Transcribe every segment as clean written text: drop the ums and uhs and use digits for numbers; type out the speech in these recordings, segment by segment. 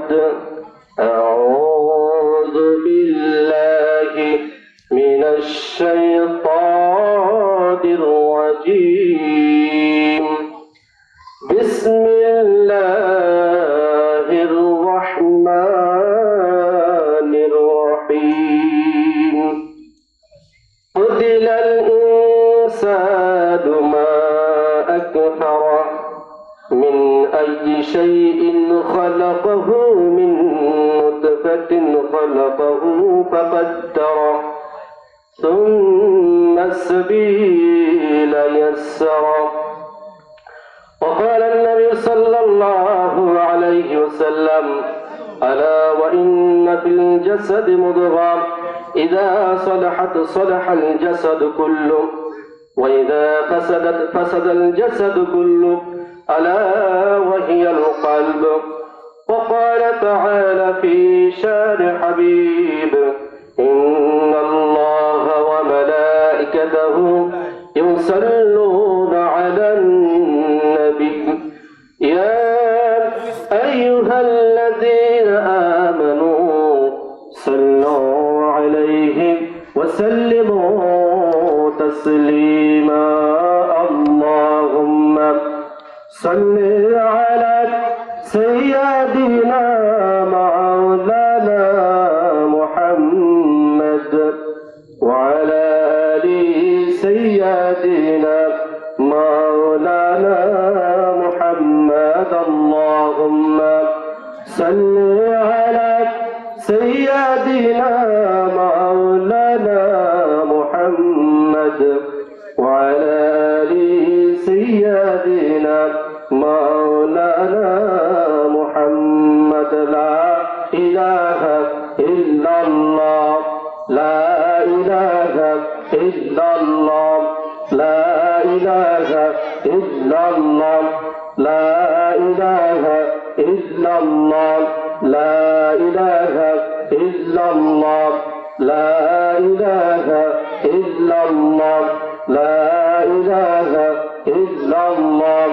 بعد أعوذ بالله من الشيطان الرجيم بسم الله الرحمن الرحيم قتل الإنسان ما أكفره من أي شيء خلقه من نطفة خلقه فقدره ثم السبيل يسره وقال النبي صلى الله عليه وسلم ألا وإن في الجسد مضغة إذا صلحت صلح الجسد كله وإذا فسدت فسد الجسد كله ألا وهي القلب وقال تعالى في شان حبيب إن الله وملائكته يصلون على النبي يا أيها الذين آمنوا صلوا عليه وسلموا تسليما اللهم صل على سيدنا مولانا محمد وعلى آل سيدنا مولانا محمد اللهم صل على سيدنا مولانا محمد وعلى آل سيدنا مولانا محمد لا إله إلا الله لا إله إلا الله لا إله إلا الله لا إله إلا الله لا إله إلا الله لا إله إلا الله لا إله إلا الله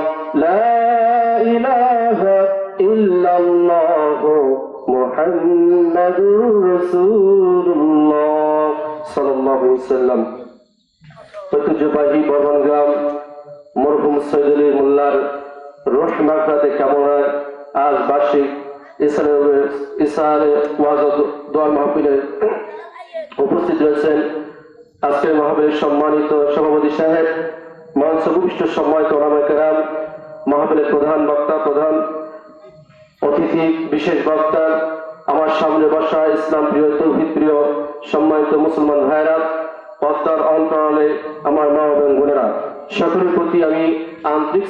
لا إله إلا الله محمد رسول الله صلى الله عليه وسلم ঐতিহ্যবাহী বর্মনগ্রাম মরহুম সৈয়দ আলী মোল্লার রুহ মাগফিরাতে কামনায় আজ বার্ষিক ইসহারে ওয়াজ ও দোয়া মাহফিলে উপস্থিত রয়েছেন আজকের মাহফিলের সম্মানিত সভাপতি সাহেব, মঞ্চ উপবিষ্ট সম্মানিত ওলামায়ে কেরাম, মাহফিলের প্রধান বক্তা, প্রধান অতিথি, বিশেষ বক্তা, আমার সামনে বসা ইসলাম প্রিয়, তৌহিদ প্রিয় সম্মানিত মুসলমান ভাইরা, পদ্মার অন্তরালে আমার মা এবং বোনেরা, সকলের প্রতি আমি আন্তরিক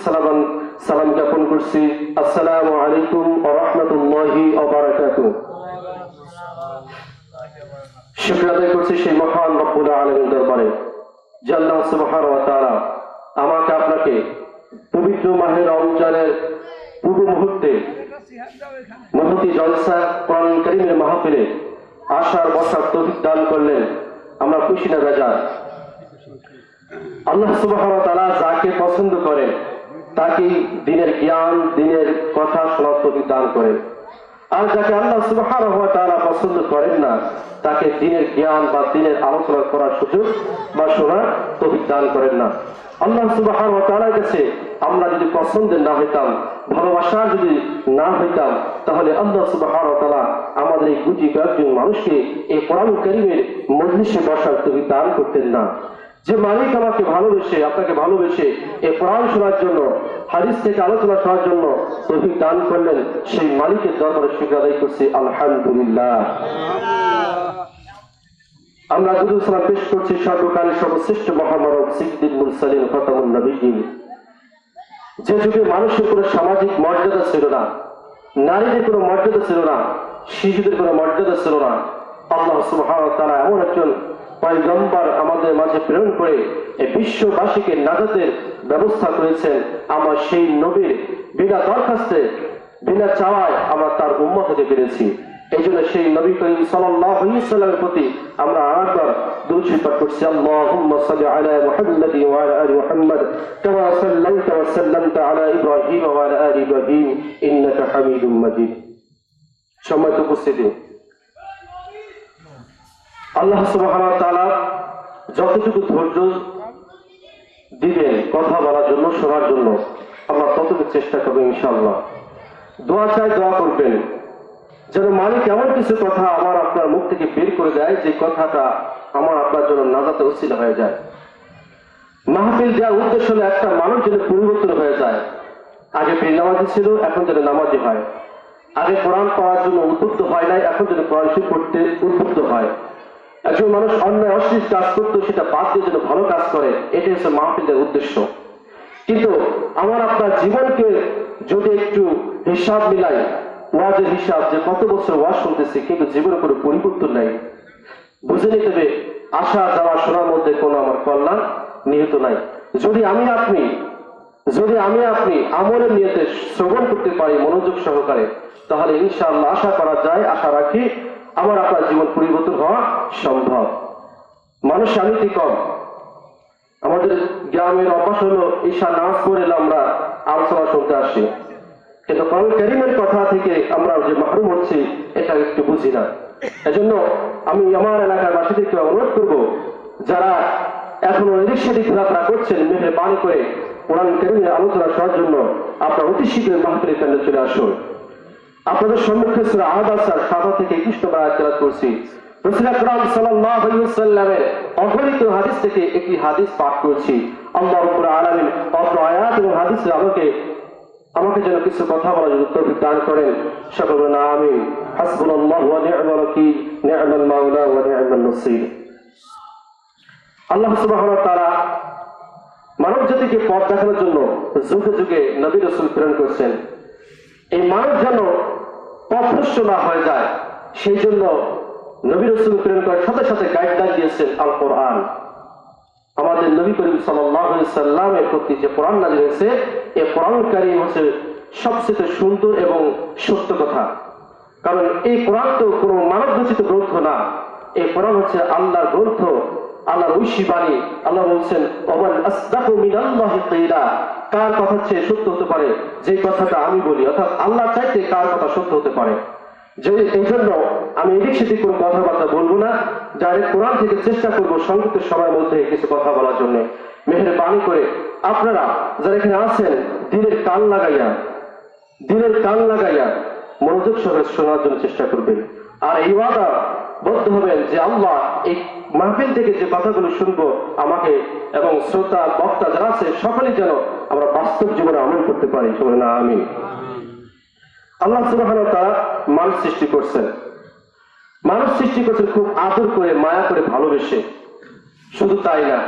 সালাম জ্ঞাপন করছি। আসসালামু আলাইকুম ওয়া রাহমাতুল্লাহি ওয়া বারাকাতুহু। শুকর আদায় করছি সেই মহান রব্বুল আলামিনের দরবারে যে আল্লাহ সুবহানাহু ওয়া তাআলা আমাকে আপনাকে পবিত্র মাহে রমজানের পূর্ব মুহূর্তে মহতি জলসা কোরআন কারীমের মাহফিলে আসার বসার তৌফিক দান করলেন। আমরা খুশি না বেজার? আল্লাহ সুবহানাহু ওয়া তাআলা যাকে পছন্দ করেন তাকে দিনের জ্ঞান, দিনের কথা শোনার তৌফিক দান করেন, আর যাকে আল্লাহ সুবহানাহু ওয়া তাআলা পছন্দ করেন না তাকে দিনের জ্ঞান বা দিনের আলোচনা করার সুযোগ বা শোনার তৌফিক দান করেন না। আল্লাহ সুবহানাহু ওয়া তাআলার কাছে আমরা যদি পছন্দের না হইতাম, ভালোবাসার যদি না হইতাম, তাহলে আল্লাহ সুবহানাহু ওয়া তাআলা আমাদের এই গুটি কয়েকজন মানুষকে এই কোরআন কারীমের মজলিসে বসার তৌফিক দান করতেন না। যে মালিক আমাকে ভালোবেসে, আপনাকে ভালোবেসে এই কোরআন শোনার জন্য, হাদিস থেকে আলোচনা শোনার জন্য তৌফিক দান করলেন, সেই মালিকের দরবারে শুকর আদায় করছি আলহামদুলিল্লাহ। আমরা দুরূদ সালাম পেশ করছি সর্বকালের সর্বশ্রেষ্ঠ মহামানব সিদ্দিক মুরসালিন খাতামুন নবিয়্যিন, যে যুগে মানুষের কোনো সামাজিক মর্যাদা ছিল না, নারীদের কোনো মর্যাদা ছিল না, শিশুদের কোনো মর্যাদা ছিল না, আল্লাহ সুবহানাহু ওয়া তাআলা এমন একজন পয়গম্বর আমাদের মাঝে প্রেরণ করে এই বিশ্ববাসীকে নাজাতের ব্যবস্থা করেছেন। আমরা সেই নবীর বিনা দরখাস্তে, বিনা চাওয়ায় আমরা তার উম্মত হতে পেরেছি। এই জন্য সেই নবী করিম সাল্লাল্লাহু আলাইহি ওয়াসাল্লামের প্রতি আমরা আরেকবার দুরূদ শরীফ পাঠ করছি। আল্লাহুম্মা সাল্লি আলা মুহাম্মাদিন ওয়া আলা আলি মুহাম্মাদ কামা সাল্লাইতা ওয়া সাল্লামতা আলা ইব্রাহিম ওয়া আলা আলি ইব্রাহিম ইন্নাকা হামিদুম মাজিদ। সম্মানিত উপস্থিতি, আল্লাহ সুবহানাহু ওয়া তাআলা যতটুকু ধৈর্য দিবেন কথা বলার জন্য, শোনার জন্য, আমরা ততটুকু চেষ্টা করবো ইনশাআল্লাহ। দোয়া চাই, দোয়া করবেন যেন মালিক এমন কিছু কথা আমার আপনার মুখ থেকে বের করে দেয় যে কথাটা আমার আপনার জন্য নাজাতে উসিলা হয়ে যায়। মাহফিল দেওয়ার উদ্দেশ্য হলো একটা মানুষ যেন পরিবর্তন হয়ে যায়। আগে বেনামাজি ছিল, এখন যেন নামাজি হয়। আগে কোরআন পড়ার জন্য উদ্বুদ্ধ হয় নাই, এখন যেন কোরআন শরীফ পড়তে উদ্বুদ্ধ হয়। একজন মানুষ অন্যায় অশ্লীল কাজ করতো, সেটা বাদ দিয়ে যেন ভালো কাজ করে, এটাই হচ্ছে মাহফিলের উদ্দেশ্য। কিন্তু আমার আপনার জীবনকে যদি একটু হিসাব মিলাই, ওয়াজের হিসাব, যে কত বছর ওয়াজ শুনতেছি কিন্তু জীবনে কোনো পরিবর্তন নাই, বুঝে নিতে হবে আসা যাওয়া শোনার মধ্যে কোনো আমার কল্যাণ নিহিত নাই। যদি আমি আপনি আমলের নিয়তে শ্রবণ করতে পারি মনোযোগ সহকারে, তাহলে ইনশাআল্লাহ আশা করা যায়, আশা রাখি আমার আপনার জীবন পরিবর্তন হওয়া সম্ভব। মানুষ শান্তি কম। আমাদের গ্রামের অভ্যাস হলো ঈশা নামাজ পড়ে আমরা আলোচনা শুনতে আসি, কিন্তু কোরআন কারীমের কথা থেকে আমরা যে মাহরুম হচ্ছি এটা একটু বুঝি না। এজন্য আমি আমার এলাকার বাসীদেরকে অনুরোধ করব, যারা এখনো এদিক সেদিক ঘোরাফেরা করছেন, মেহেরবানি করে কোরআন কারীমের আলোচনা শোনার জন্য আপনারা অতি শীঘ্রই মাহফিলের কেন্দ্রে চলে আসুন। আপনাদের সম্মুখে সূরা আদ-দাসার 7 থেকে 21 নম্বর আয়াত তেলাওয়াত করছি। রাসূল আকরাম সাল্লাল্লাহু আলাইহি ওয়াসাল্লামের অগণিত হাদিস থেকে একটি হাদিস পাঠ করছি। আল্লাহ রাব্বুল আলামিন অত্র আয়াত এবং হাদিসে আমাকে যেন কিছু কথা বলার জন্য তৌফিক দান করেন। সকলে বলেন আমিন। হাসবুনাল্লাহু ওয়া নি'মাল ওয়াকিল, নি'মাল মাওলা ওয়া নি'মান নাসীর। আল্লাহ সুবহানাহু ওয়া তাআলা মানব জাতিকে পথ দেখানোর জন্য যুগে যুগে নবী রাসূল প্রেরণ করেছেন। এই মানব যেন পথভ্রষ্ট না হয়ে যায়, সেই জন্য নবী রাসূল প্রেরণ করার সাথে সাথে গাইডলাইন দিয়েছেন আল কোরআন। আমাদের নবী করিম সাল্লাল্লাহু আলাইহি সাল্লামের প্রতি যে কোরআন নাযিল হয়েছে, এই কোরআন কারীম হচ্ছে সবচেয়ে সুন্দর এবং সত্য কথা। কারণ এই কোরআন তো কোনো মানব রচিত গ্রন্থ না, এই কোরআন হচ্ছে আল্লাহর গ্রন্থ, আল্লাহর ঐশী বাণী। আল্লাহ বলছেন ওয়ামান আসদাকু মিনাল্লাহি কিলা, কার কথা চেয়ে সত্য হতে পারে যে কথাটা আমি বলি, অর্থাৎ আল্লাহ চাইতে কার কথা সত্য হতে পারে। যে এই জন্য আমি এদিক সেদিক কোনো কথাবার্তা বলবো না, ডাইরেক্ট কোরআন থেকে চেষ্টা করবো সংক্ষিপ্ত সময়ের মধ্যে কিছু কথা বলার জন্য। মেহেরবানি করে আপনারা যারা এখানে আছেন দিনের কান লাগাইয়া মনোযোগ সহকারে শোনার জন্য চেষ্টা করবেন। আর এই ওয়াদা বদ্ধ হবেন যে আল্লাহ এই মাহফিল থেকে যে কথাগুলো শুনবো, আমাকে এবং শ্রোতা বক্তা যারা আছে সকলেই যেন আমরা বাস্তব জীবনে আমল করতে পারি। শুনে না আমিন। আল্লাহ সুবহানাহু ওয়া তাআলা মানুষ সৃষ্টি করছেন খুব আদর করে, মায়া করে, ভালোবেসে। শুধু তাই না,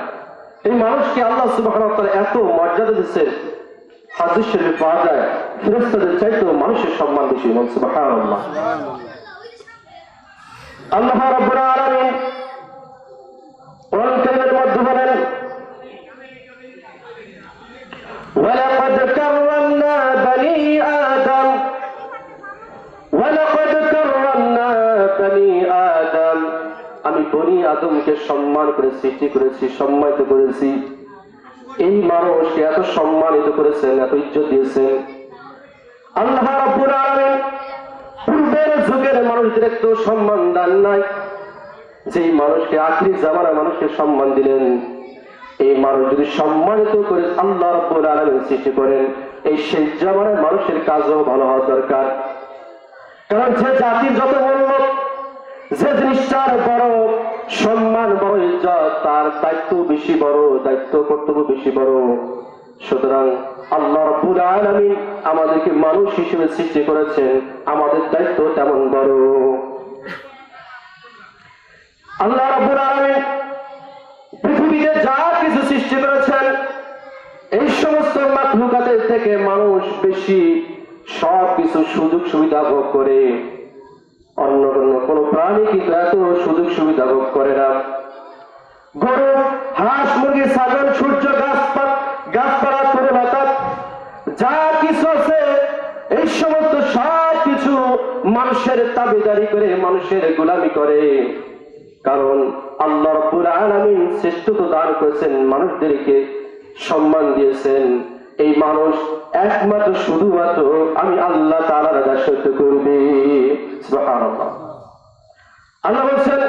এই মানুষকে আল্লাহ সুবহানাহু ওয়া তাআলা এত মর্যাদা দিয়েছেন, হাদিস শরীফে পাওয়া যায় ফেরেশতাদের চাইতেও মানুষের সম্মান বেশি। সুবহানাল্লাহ। আল্লাহ রাব্বুল আলামিন কোরআন কারীমের মধ্যে বলেন ওয়ালাকাদ কাররামনা বনি আদম, ওয়ালাকাদ কাররামনা বনি আদম, আমি বনি আদমকে সম্মান করে সৃষ্টি করেছি, সম্মানিত করেছি। এই মানুষকে এত সম্মানিত করেছেন, এত ইজ্জত দিয়েছেন আল্লাহ রাব্বুল আলামিন। পূর্বের যুগের মানুষদের একটু সম্মান দেন নাই, যেই মানুষকে আখিরি জামানার মানুষকে সম্মান দিলেন। এই মানুষ যদি সম্মানিত করে আল্লাহ রাব্বুল আলামিন সৃষ্টি করেন, এই সেই জামানার মানুষের কাজও ভালো হওয়া দরকার। কারণ যে জাতির যত মূল্য, যে জিনিসটার বড় সম্মান, বড় ইজ্জত, তার দায়িত্ব বেশি বড়, দায়িত্ব কর্তব্য বেশি বড়। সুতরাং আল্লাহ রাব্বুল আলামিন আমাদেরকে মানুষ হিসেবে সৃষ্টি করেছেন, আমাদের দায়িত্ব তেমন বড়। আল্লাহ রাব্বুল আলামিন পৃথিবীতে যা কিছু সৃষ্টি করেছেন, এই সমস্ত মাখলুকাতের থেকে মানুষ বেশি সব কিছু সুযোগ সুবিধা ভোগ করে। অন্য কোন প্রাণী কিন্তু এত সুযোগ সুবিধা ভোগ করে না। গরু, হাঁস, মুরগি, ছাগল, সূর্য, গাছপালা, তরুলতা যা কিছু আছে, এই সমস্ত সব কিছু মানুষের তাবেদারি করে, মানুষের গোলামি করে। কারণ আল্লাহ রাব্বুল আলামিন শ্রেষ্ঠত্ব দান করেছেন, মানুষদেরকে সম্মান দিয়েছেন। এই মানুষ একমাত্র শুধুমাত্র আমি আল্লাহ তাআলার দাসত্ব করবে। সুবহানাল্লাহ। আল্লাহ বলছেন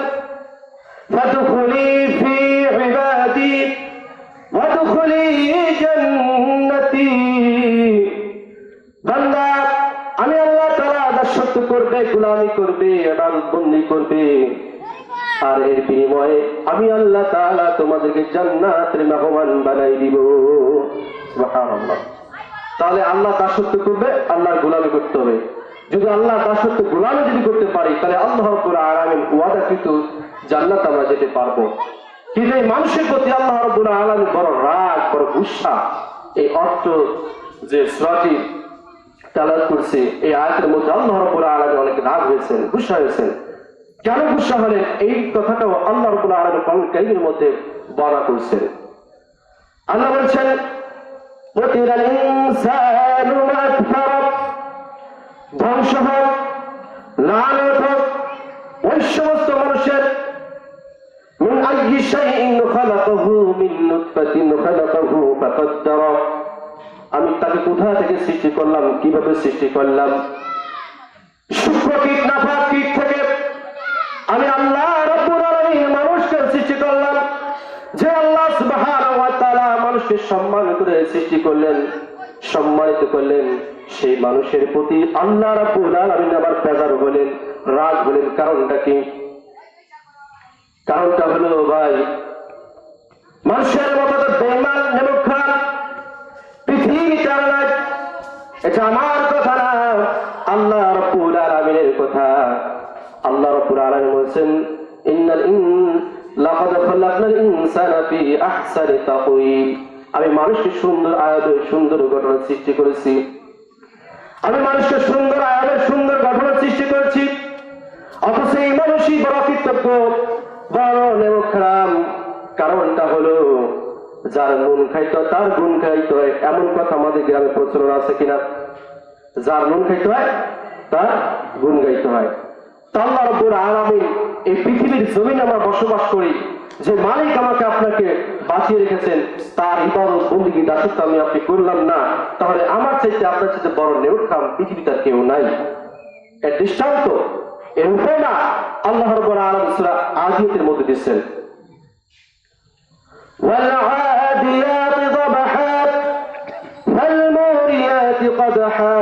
ফাদখুলি ফি ইবাদি ওয়াদখুলি জান্নাতি। বান্দা, আমি আল্লাহ তাআলা দাসত্ব করবে, গোলামি করবে, ইবাদত বন্দেগী করবে, আর এর বিনিময়ে আমি আল্লাহ তাআলা তোমাদেরকে জান্নাতের মেহমান বানাই দিব। সুবহানাল্লাহ। তাহলে আল্লাহ দাসত্ব করবে, আল্লাহর গোলামি করতে হবে। যদি আল্লাহ দাসত্ব গোলামি যদি করতে পারি, তাহলে আল্লাহ রাব্বুল আলামিন ওয়াদাকৃত জান্নাত আমরা যেতে পারবো। কিন্তু এই মানুষের প্রতি আল্লাহ রাব্বুল আলামিন বড় রাগ, বড় গুসা। এই অর্থ যে সূরাটি তেলাওয়াত করছে, এই আয়াতের মধ্যে আল্লাহ রাব্বুল আলামিন অনেক রাগ হয়েছেন, গুসা হয়েছেন। কেন গুসা হলেন, এই কথাটাও আল্লাহ রাব্বুল আলামিন কোরআন কারীমের মধ্যে বর্ণনা করছেন। আল্লাহ বলছেন ওয়াতিরাল ইনসানু মা আকফারা, ধ্বংস হোক, লানত হোক ওই সমস্ত মানুষের মিন আইয়ি শাইইন খালাকাহু মিন নুতফাতিন খালাকাহু ফাকাদ্দারা। আমি তাকে কোথা থেকে সৃষ্টি করলাম, কিভাবে সৃষ্টি করলাম? সূক্ষ্ম কীট, নাপাক কীট থেকে আমি আল্লাহ রাব্বুল আলামিন মানুষকে সৃষ্টি করলাম। যে আল্লাহ সুবহানাহু ওয়া তাআলা মানুষকে সম্মান করে সৃষ্টি করলেন, সম্মানিত করলেন, সেই মানুষের প্রতি আল্লাহ রাব্বুল আলামিন আবার বেজার হলেন, রাগ হলেন। কারণটা কি? কারণটা হলো ভাই, মানুষের মতো তো বেঈমান নেমুখান পৃথিবীতে আর নাই। এটা আমার কথা না, আল্লাহ রাব্বুল আলামিনের কথা। আল্লাহ রাব্বুল আলামিন বলেছেন লাকাদ খালাকনাল ইনসানা ফি আহসানি তাকওয়িম। আমি মানুষকে সুন্দর আয়াতে সুন্দর গঠন সৃষ্টি করেছি। আমি মানুষকে সুন্দর আয়াতে সুন্দর গঠন সৃষ্টি করেছি, অথচ এই মানুষই বড় কৃতজ্ঞ, বড় নেমখারাম। কারণটা হলো যার নুন খাইতে হয় তার গুণ খাইতে হয়, এমন কথা আমাদের গ্রামে প্রচলন আছে কিনা? যার নুন খাইতে হয় তার গুণ গাইতে হয়। আল্লাহ রাব্বুল আলামিন এই পৃথিবীর জমিনে আমরা বসবাস করি, যে মালিক আমাকে আপনাকে বাঁচিয়ে রেখেছেন, তার ইবাদত বন্দেগী দাসত্ব আমি আপনি করলাম না, তাহলে আমার চাইতে আপনার চাইতে বড় নেমখারাম পৃথিবীতে কেউ নাই। এর দৃষ্টান্ত, এর উপমা আল্লাহ রাব্বুল আলামিন সূরা আদিয়াতের মধ্যে দিয়েছেন। والعاديات ضبحا فالموريات قدحا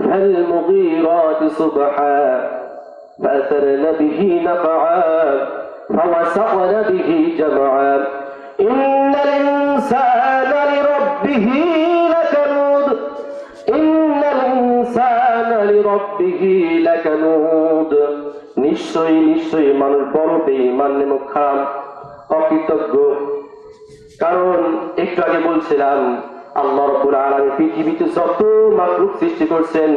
فالمغيرات صبحا فأثرن به نقعا فوسطن به جمعا إن الإنسان لربه لكنود إن الإنسان لربه لكنود। নিশ্চয়ই নিশ্চয়ই মানুষ বড় বেঈমান, নেমখারাম, অকৃতজ্ঞ। কারণ একটু আগে বলছিলাম আল্লাহ রাব্বুল আলামিন পৃথিবীতে যত মাখলুক সৃষ্টি করছেন,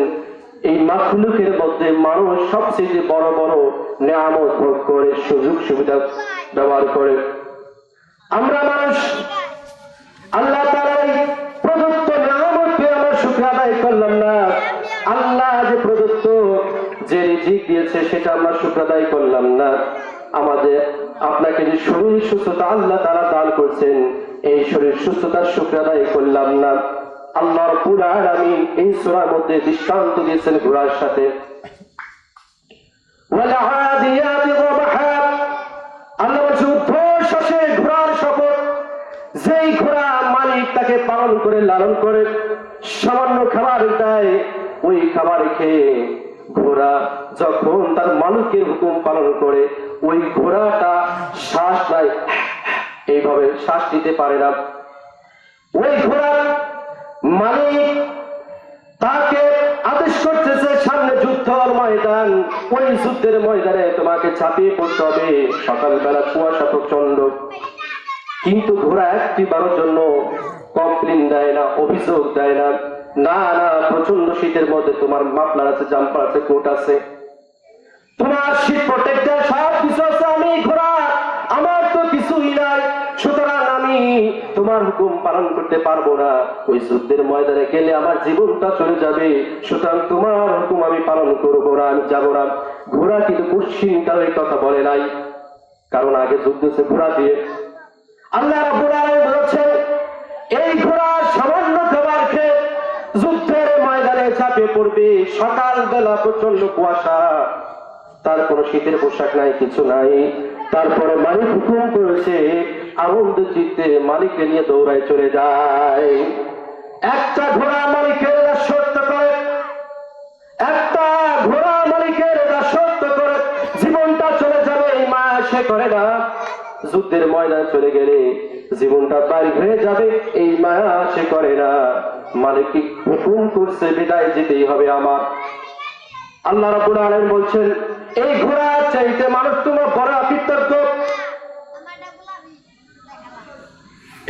এই মাখলুকের মধ্যে মানুষ সবচেয়ে বড় বড় নিয়ামত ভোগ করে, সুযোগ সুবিধা ব্যবহার করে। আমরা মানুষ আল্লাহ তাআলার প্রদত্ত নিয়ামতকে আমরা শুকর আদায় করলাম না। আল্লাহ যে প্রদত্ত যে রিজিক দিয়েছে সেটা আমরা শুকর আদায় করলাম না। আমাদের আপনাকে যে শরীর সুস্থতা আল্লাহ তাআলা দান করছেন, এই শরীর সুস্থতার শুকর আদায় করলাম না। আল্লাহ রাব্বুল আলামিন এই সূরার মধ্যে দৃষ্টান্ত দিয়েছেন ঘোড়ার সাথে। ওয়ালআদিয়াতি যাবহা, আল্লাহ যুদ্ধ শেষে ঘোড়ার শপথ। যেই ঘোড়া মালিক তাকে পালন করে, লালন করে, সামান্য খাবার দেয়, ওই খাবার খেয়ে ঘোড়া যখন তার মালিকের হুকুম পালন করে, ওই ঘোড়াটা শ্বাস নেয়, এইভাবে শ্বাস নিতে পারে না। ওই ঘোড়া মালিক তাকে আদেশ করতেছে সামনে যুদ্ধের ময়দান, ওই যুদ্ধের ময়দানে তোমাকে ছাপিয়ে পড়তে হবে। সকালবেলা কুয়াশা প্রচন্ড, কিন্তু ঘোড়া একটি বারের জন্য কমপ্লেন দেয় না, অভিযোগ দেয় না। না না, প্রচন্ড শীতের মধ্যে তোমার মাফলার আছে, জাম্পার আছে, কোট আছে, তোমার শীত প্রোটেক্টর সব কিছু আছে, আমি ঘোড়া আমার তো কিছুই নাই, সুতরাং আমি তোমার হুকুম পালন করতে পারবো না। ওই যুদ্ধের ময়দানে গেলে আমার জীবনটা চলে যাবে, সুতরাং তোমার হুকুম আমি পালন করবো না, আমি যাবো না। ঘোড়া কিন্তু কুশ্চিন্তার কথা বলে নাই, কারণ আগে যুদ্ধ হচ্ছে ঘোড়া দিয়ে। আল্লাহ রাব্বুল আলামিন বলেছেন এই ঘোড়া সামান্য খাবার খেয়ে যুদ্ধের ময়দানে চাপে পড়বে। সকালবেলা প্রচন্ড কুয়াশা, তার কোনো শীতের পোশাক নাই, কিছু নাই। তারপরে মালিক হুকুম করেছে, আনন্দ চিত্তে মালিককে নিয়ে দৌড়ায় চলে যায়। একটা ঘোড়া মালিকের দাসত্ব করে, একটা ঘোড়া মালিকের দাসত্ব করে জীবনটা চলে যাবে এই মায়া সে করে না। যুদ্ধের ময়দানে চলে গেলে জীবনটা বাইর হয়ে যাবে এই মায়া সে করে না। মালিক কি হুকুম করছে বিদায় যেতেই হবে আমার। আল্লাহ রাব্বুল আলামিন বলছেন, এই ঘোড়া চাইতে মানুষ তোমার বড় কৃতজ্ঞ,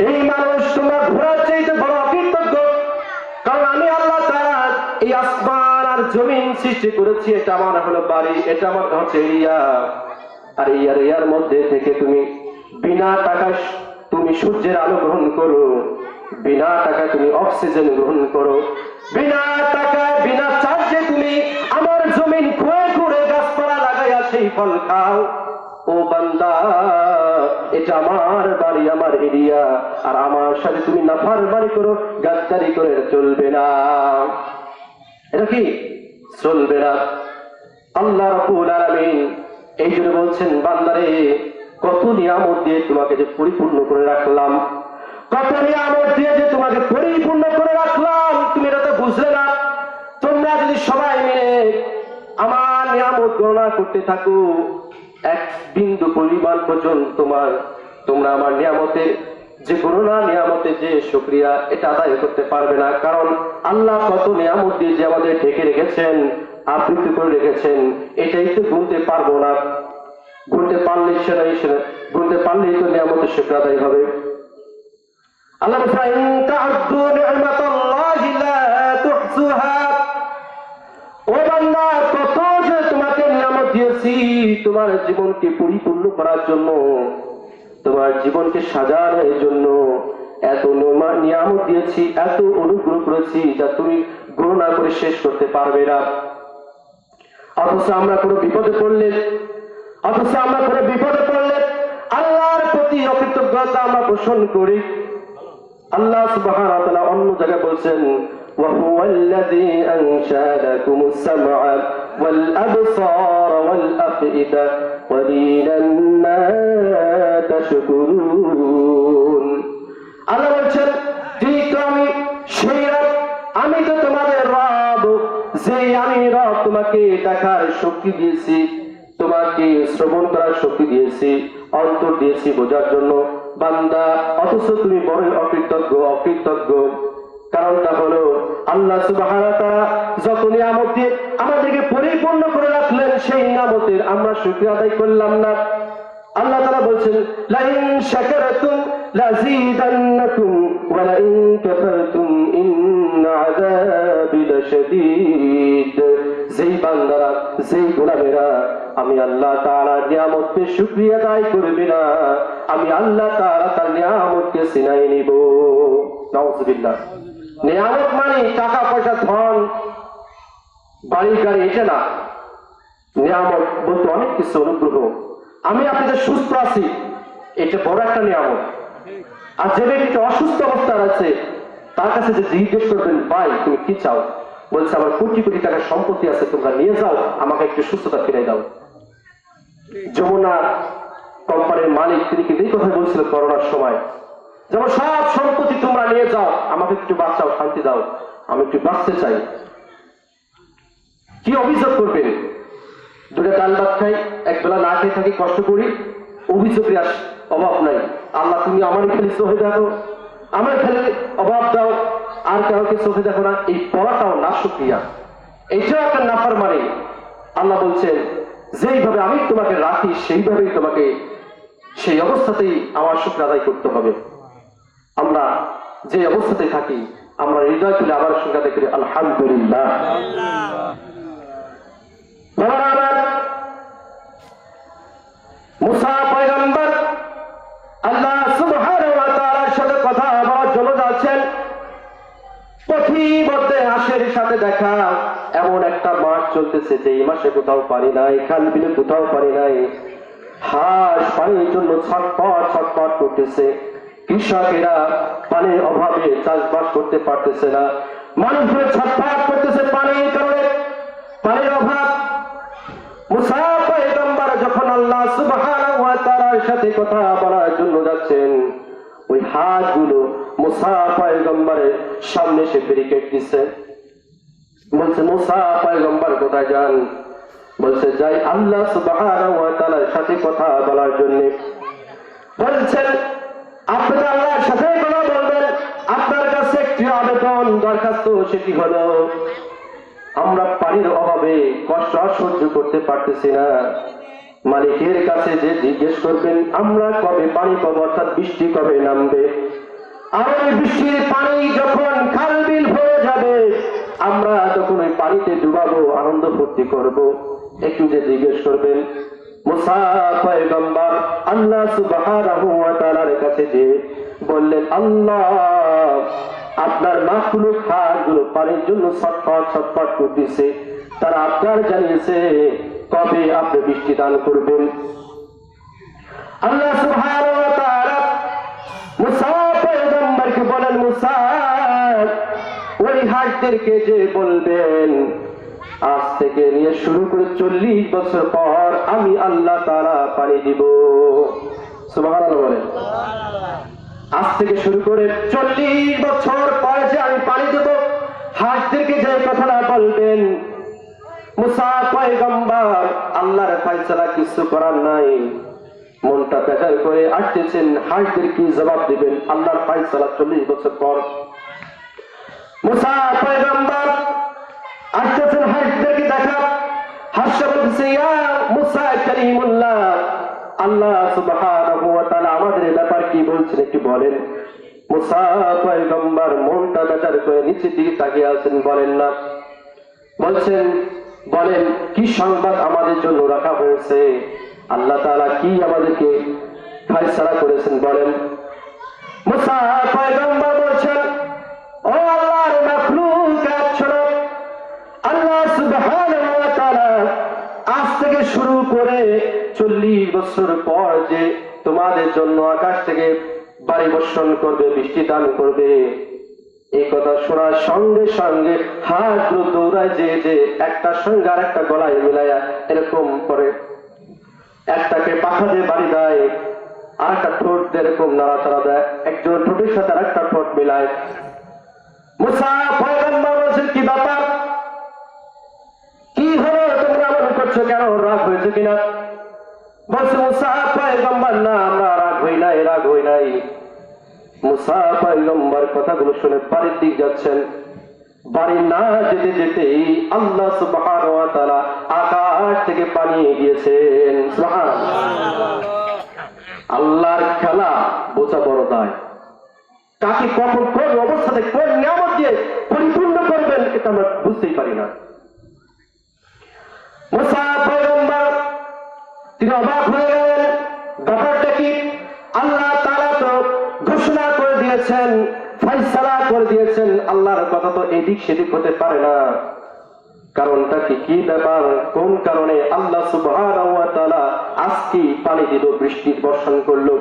এই মানুষ তোমার ঘোড়া চাইতে বড় অকৃতজ্ঞ। কারণ আমি আল্লাহ তাআলা এই আসমান আর জমিন সৃষ্টি করেছি, এটা আমার হলো বাড়ি, এটা আমার হচ্ছে এরিয়া। আর এই এরিয়ার মধ্যে থেকে তুমি বিনা টাকায় তুমি সূর্যের আলো গ্রহণ করো, বিনা টাকায় তুমি অক্সিজেন গ্রহণ করো, বিনা টাকায় বিনা চার্জে তুমি আমার জমিন খুঁড়ে খুঁড়ে গাছপালা লাগাইয়া সেই ফল খাও। ও বান্দা, এটা আমার বাড়ি, আমার এরিয়া, আর আমার সাথে তুমি নাফরমানি করো, গাদ্দারি করে চলবে না। এটা কি চলবে না। আল্লাহ রাব্বুল আলামিন এই জন্য বলছেন, বান্দারে কত নিয়ামত দিয়ে তোমাকে যে পরিপূর্ণ করে রাখলাম, কত নিয়ামত দিয়ে যে তোমাকে পরিপূর্ণ করে রাখলাম, তুমি এটা তো বুঝলে না। তোমরা যদি সবাই মিলে আমার নিয়ামত গণনা করতে থাকো, এক বিন্দু পরিমাণ পর্যন্ত তোমরা আমার নিয়ামতের যে গণনা, নিয়ামতের যে শুকরিয়া, এটা আদায় করতে পারবে না। কারণ আল্লাহ কত নিয়ামত দিয়ে যে আমাদের ঢেকে রেখেছেন, আবৃত করে রেখেছেন, এটাই তো গুনতে পারবো না। গুনতে পারলেই গুনতে পারলেই তো নিয়ামতের শুকর আদায় হবে। আল্লাহ ও বান্দা, কত যে তোমাকে নিয়ামত দিয়েছি তোমার জীবনকে পরিপূর্ণ করার জন্য, তোমার জীবনকে সাজানোর জন্য এত নিয়ামত দিয়েছি, এত অনুগ্রহ করেছি যা তুমি গণনা করে শেষ করতে পারবে না। অথচ আমরা কোনো বিপদে পড়লে আল্লাহর প্রতি অকৃতজ্ঞতা আমরা পোষণ করি। আল্লাহ সুবহানাহু ওয়া তাআলা অন্য জায়গায় বলছেন, وهو الذي أنشأ لكم السمع والأبصار والأفئدة قليلا ما تشكرون। আল্লাহ বলছেন, ঠিক সেই রব, আমি তো তোমাদের রব, যে আমি রব তোমাকে দেখার শক্তি দিয়েছি, তোমাকে শ্রবণ করার শক্তি দিয়েছি, অন্তর দিয়েছি বোঝার জন্য। বান্দা, অথচ তুমি বড় অকৃতজ্ঞ। কারণটা হলো আল্লাহ সুবহানাহু ওয়া তাআলা যত নিয়ামত দিয়ে আমাদেরকে পরিপূর্ণ করে রাখলেন, সেই নিয়ামতের আমরা শুকরিয়া আদায় করলাম না। আল্লাহ তাআলা বলছেন, লাইন শাকারতুম লাযীদান্নাকুম ওয়া লাইন কাফারতুম ইন্না আযাবি লাশাদীদ। যেই বান্দারা, যেই গোলামেরা আমি আল্লাহ তাআলার নিয়ামতকে শুকরিয়া আদায় করবে না, আমি আল্লাহ তাআলা তার নিয়ামতকে ছিনাই নিব। নাউযুবিল্লাহ। নিয়ামত মানে টাকা পয়সা, ধন, বাড়ি গাড়ি, এটা না। নিয়ামত বলতে অনেক কিছু, অনুগ্রহ। আমি আপনাদের সুস্থ আছি, এটা বড় একটা নিয়ামত। আর যে ব্যক্তি অসুস্থ অবস্থায় আছে, তার কাছে যে জিজ্ঞেস করবেন, ভাই তুমি কি চাও? বলছে, আমার কোটি কোটি টাকার সম্পত্তি আছে, তোমরা নিয়ে যাও, আমাকে একটু সুস্থতা ফিরে দাও। যমুনা কোম্পানির মালিক তিনি কিন্তু এই কথা বলছিল করোনার সময়, যেমন সব সম্পত্তি তোমরা নিয়ে যাও, আমাকে একটু বাঁচাও, শান্তি দাও, আমি একটু বাঁচতে চাই। কি অভিযোগ করবেন? দুটো ডাল ভাত খাই, একবেলা না খেয়ে থাকি, কষ্ট করি, অভিযোগের অভাব নাই। আল্লাহ তুমি আমার খালি চোখে দেখো, আমার খালি অভাব দাও, আর কাউকে চোখে দেখো না। এই পড়াটাও না শুকরিয়া, এইটাও একটা নাফরমানি। আল্লাহ বলছেন, যেইভাবে আমি তোমাকে রাখি সেইভাবেই তোমাকে সেই অবস্থাতেই আমার শুকর আদায় করতে হবে। আমরা যে অবস্থাতে থাকি, আমরা হৃদয় তুলে আবার শুকর আদায় করি, আলহামদুলিল্লাহ। মুসা পয়গম্বর আল্লাহ সুবহানাহু ওয়া তাআলার সাথে কথা বলার জন্য যাচ্ছেন। পথিমধ্যে হাঁসের সাথে দেখা, এমন একটা মাস চলতেছে যে এই মাসে কোথাও পানি নাই, খাল বিলে কোথাও পানি নাই। হাঁস পানির জন্য ছটফট করতেছে। কৃষকেরা পানির অভাবে চাষবাস করতে পারতেছে না। মানুষগুলো ছটফট করতেছে পানির কারণে, পানির অভাব। মুসা সাথে কথা বলার জন্য যাচ্ছেন, ওই হাতগুলো মুসা পয়গম্বরের সামনে সে ব্যারিকেড দিচ্ছে। বলছে মুসা পয়গম্বর কোথায় যান? বলছে যাই আল্লাহ সুবহানাহু ওয়া তাআলার সাথে কথা বলার জন্য। বলছেন আপনি আল্লাহর সাথে কথা বলবেন, আপনার কাছে একটি আবেদন দরখাস্ত, সেটি হলো আমরা পানির অভাবে কষ্ট সহ্য করতে পারতেছি না, মালিকের কাছে যে জিজ্ঞেস করবেন আমরা কবে পানি পাবো, অর্থাৎ বৃষ্টি কবে নামবে, আর ওই বৃষ্টির পানি যখন খাল বিল হয়ে যাবে আমরা তখন ওই পানিতে ডুবাবো, আনন্দ ফুর্তি করবো, একটু যে জিজ্ঞেস করবেন। মুসা পয়গম্বর আল্লাহ সুবহানাহু ওয়া তাআলার কাছে যে বললেন আল্লাহ আপনার মাখলুক হাতগুলো পানির জন্য ছটফট ছটফট করতেছে, তারা আপনার জানিয়েছে কবে আপনি বৃষ্টি দান করবেন। আল্লাহ সুবহানাহু ওয়া তাআলা মুসা পয়গম্বরকে বলেন মুসা ওই হাতদেরকে যে বলবেন আজ থেকে নিয়ে শুরু করে 40 বছর পর আমি আল্লাহ তাআলা পানি দিব। সুবহানাল্লাহ বলেন। আজ থেকে শুরু করে 40 বছর পর যে আমি পানি দেব, হাজদেরকে যে কথাটা বলবেন, মুসা পয়গম্বর আল্লাহর ফয়সালা কিছু করার নাই, মনটা বেজার করে আসতেছেন হাজদের কি জবাব দিবেন আল্লাহর ফয়সালা 40 বছর পর। মুসা পয়গম্বর আসতেছেন হাজদেরকে দেখা, হাসা বলতেছে ইয়া মুসা কালিমুল্লাহ আল্লাহ সুবহানাহু ওয়া তাআলা আমাদের ব্যাপার কি বলছেন একটু বলেন। মুসা পয়গম্বর মনটা বেজার করে নিচের দিকে তাকিয়ে আছেন, বলেন না। বলছেন বলেন কি সংবাদ আমাদের জন্য রাখা হয়েছে, আল্লাহ তাআলা কি আমাদেরকে ফয়সালা করেছেন বলেন। মুসা পয়গম্বর বলছেন ও আল্লাহর মাখলুকাত শোনো, আল্লাহ সুবহানাহু ওয়া তাআলা আজ থেকে শুরু করে 40 বছর পর যে তোমাদের জন্য আকাশ থেকে বাড়ি বর্ষণ করবে, বৃষ্টি দান করবে, এই কথা শোনার সঙ্গে সঙ্গে হাতগুলো দৌড়ায় যে একটার সঙ্গে আর একটা গলায় মিলাইয়া এরকম করে, একটাকে পাখা দিয়ে বাড়ি দেয়, আর একটা ঠোঁট দিয়ে এরকম নাড়াচাড়া দেয়, একজন ঠোঁটের সাথে আর একটা ঠোঁট মিলায়। মুসা পয়গম্বর বলছেন কি ব্যাপার, কি হলো, তোমরা এমন করছো কেন, রাগ হয়েছে কিনা? বলছে মুসা পয়গম্বর না আমরা রাগ হই নাই, রাগ হই নাই। মুসা পয়গম্বর কথাগুলো শুনে বাড়ির দিক যাচ্ছেন, বাড়ি না যেতে যেতেই আল্লাহ সুবহানাহু ওয়া তাআলা আকাশ থেকে পানি দিয়েছেন। সুবহানাল্লাহ। আল্লাহর খেলা বোঝা বড় দায়, কাকে কখন কোন অবস্থাতে কোন নিয়ামত দিয়ে পরিপূর্ণ করবেন এটা আমরা বুঝতেই পারি না। মুসা পয়গম্বর তিনি অবাক হয়ে গেলেন, ব্যাপারটা কি? আল্লাহ তাআলা তো ঘোষণা করে দিয়েছেন, ফয়সালা করে দিয়েছেন, আল্লাহর কথা তো এদিক সেদিক হতে পারে না। কারণটা কি, কি ব্যাপার, কোন কারণে আল্লাহ সুবহানাহু ওয়া তাআলা আজকে পানি দিল, বৃষ্টি বর্ষণ করলো?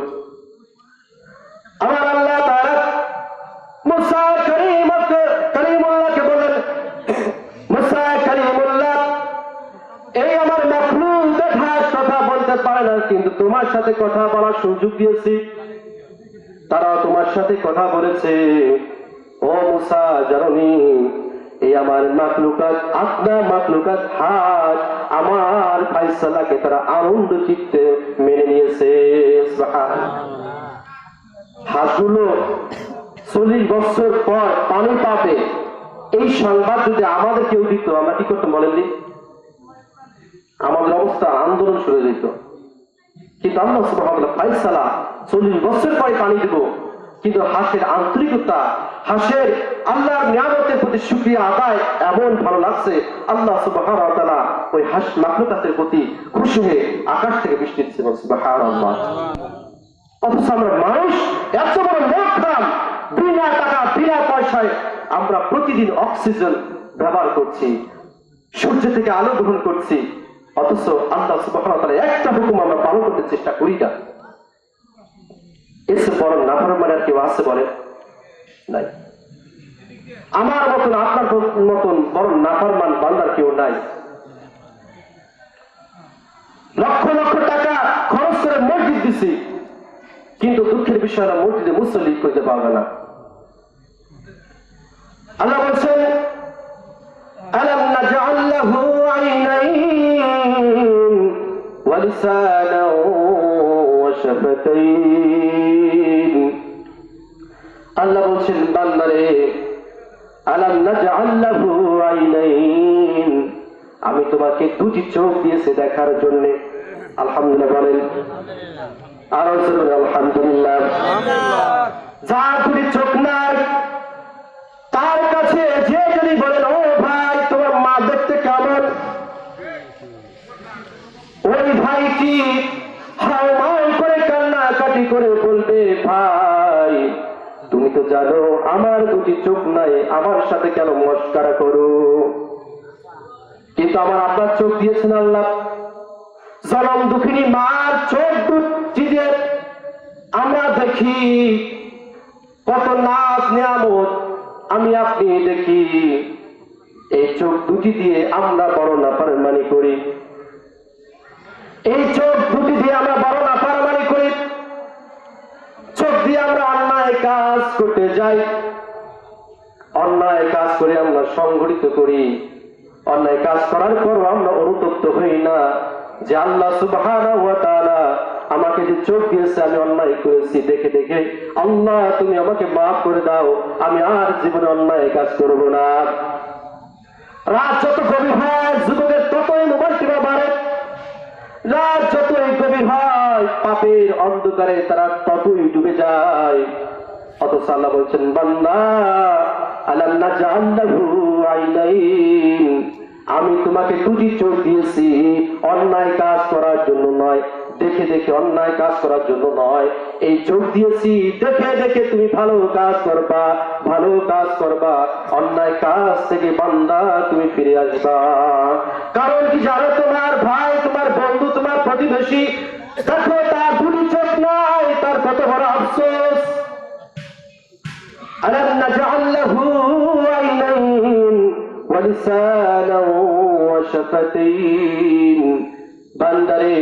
আমার আল্লাহ তাআলা মুসা কালিমুল্লাহকে বলেন মুসা কালিমুল্লাহ এই আমার মাখলুক দেখার কথা বলতে পারে না, কিন্তু তোমার সাথে কথা বলার সুযোগ দিয়েছি, তারাও তোমার সাথে কথা বলেছে। ও মুসা জানি এই আমার মাখলুকাত, আপনার মাখলুকাত হাত আমার ফয়সালাকে তারা আনন্দ চিত্তে মেনে নিয়েছে। হাতগুলো 40 বছর পর পানি পাবে, এই সংবাদ যদি আমাদের কেউ দিত আমরা কি করতাম বলেন? আমাদের অবস্থা আন্দোলন শুরু হয়ে যেত। কিন্তু আল্লাহ সুবহানাহু ওয়া তাআলা ফয়সালা 40 বছর পরে পানি দিব, কিন্তু হাসের আন্তরিকতা, হাসের আল্লাহর নিয়ামতের প্রতি শুকরিয়া আদায় এমন ভালো লাগছে, আল্লাহ সুবহানাহু ওয়া তাআলা ওই হাস মাখলুকাতের প্রতি খুশি হয়ে আকাশ থেকে বৃষ্টি দিচ্ছে। সুবহানাল্লাহ। অথচ আমরা মানুষ এত বড় মূর্খ, বিনা টাকা বিনা পয়সায় আমরা প্রতিদিন অক্সিজেন ব্যবহার করছি, সূর্য থেকে আলো গ্রহণ করছি, অথচ আল্লাহ সুবহানাহু ওয়া তাআলা একটা হুকুম আমরা পালন করতে চেষ্টা করি না। এসে বড় নাফরমান আর কেউ আছে বলে নাই। আমার মতন আপনার মতন বড় নাফরমান বান্দার কেউ নাই। লক্ষ লক্ষ টাকা খরচ করে মসজিদ দিছি, কিন্তু দুঃখের বিষয় হলো মসজিদে মুসল্লি করতে পারবে না। আল্লাহ বলছেন আলাম নাজআল লাহু আইনাইন ওয়া লিসানান ওয়া শাফাতাইন। আল্লাহ বলছেন বান্দারে আলাম নাজআল লাহু আইনাইন, আমি তোমাকে দুটি চোখ দিয়েছি দেখার জন্য। আলহামদুলিল্লাহ বলেন, আর আলহামদুলিল্লাহ। যার দুটি চোখ নাই তার কাছে যে যদি বলেন ও ভাই তোমার মা দেখতে কেমন, ওই ভাইটি হাউমাউ করে কান্নাকাটি করে বলবে ভাই তুমি তো জানো আমার দুটি চোখ নাই, আমার সাথে কেন মস্করা করো? কিন্তু আমার আপনার চোখ দিয়েছেন আল্লাহ। জনম দুঃখিনী মার চোখ দুটি দিয়ে আমরা দেখি কত নাজ নিয়ামত, আমি আপনি দেখি। এই চোখ দুটি দিয়ে আমরা বড় নাফরমানি করি, এই চোখ দুটি দিয়ে আমরা বড় নাফরমানি করি। চোখ দিয়ে আমরা অন্যায় কাজ করতে যাই, অন্যায় কাজ করে আমরা সংগঠিত করি। অন্যায় কাজ করার পর আমরা অনুতপ্ত হই না যে আল্লাহ সুবহানাহু ওয়া তাআলা আমাকে যে চোখ দিয়েছে আমি অন্যায় করেছি, দেখে দেখে আল্লাহ তুমি আমাকে মাফ করে দাও, আমি আর জীবনে অন্যায় কাজ করব না। রাত যত গভীর হয় যুবকের ততই মোবাইল টিপা বাড়ে, রাত যতই গভীর হয় পাপের অন্ধকারে তারা ততই ডুবে যায়। অথচ আল্লাহ বলছেন বান্দা আলাম নাজআল লাহু আইনাইন, আমি তোমাকে দুটি চোখ দিয়েছি অন্যায় কাজ করার জন্য নয়, দেখে দেখে অন্যায় কাজ করার জন্য নয়। এই চোখ দিয়েছি দেখে দেখে তুমি ভালো কাজ করবা, ভালো কাজ করবা, অন্যায় কাজ থেকে বান্দা তুমি ফিরে আসবা। কারণ কি জানো, তোমার ভাই, তোমার বন্ধু, তোমার প্রতিবেশী দেখো তার দুটি চোখ নাই, তার কত বড় আফসোস। আলাম নাজআল লাহু আইনাইন ওয়া লিসানান ওয়া শাফাতাইন। বান্দারে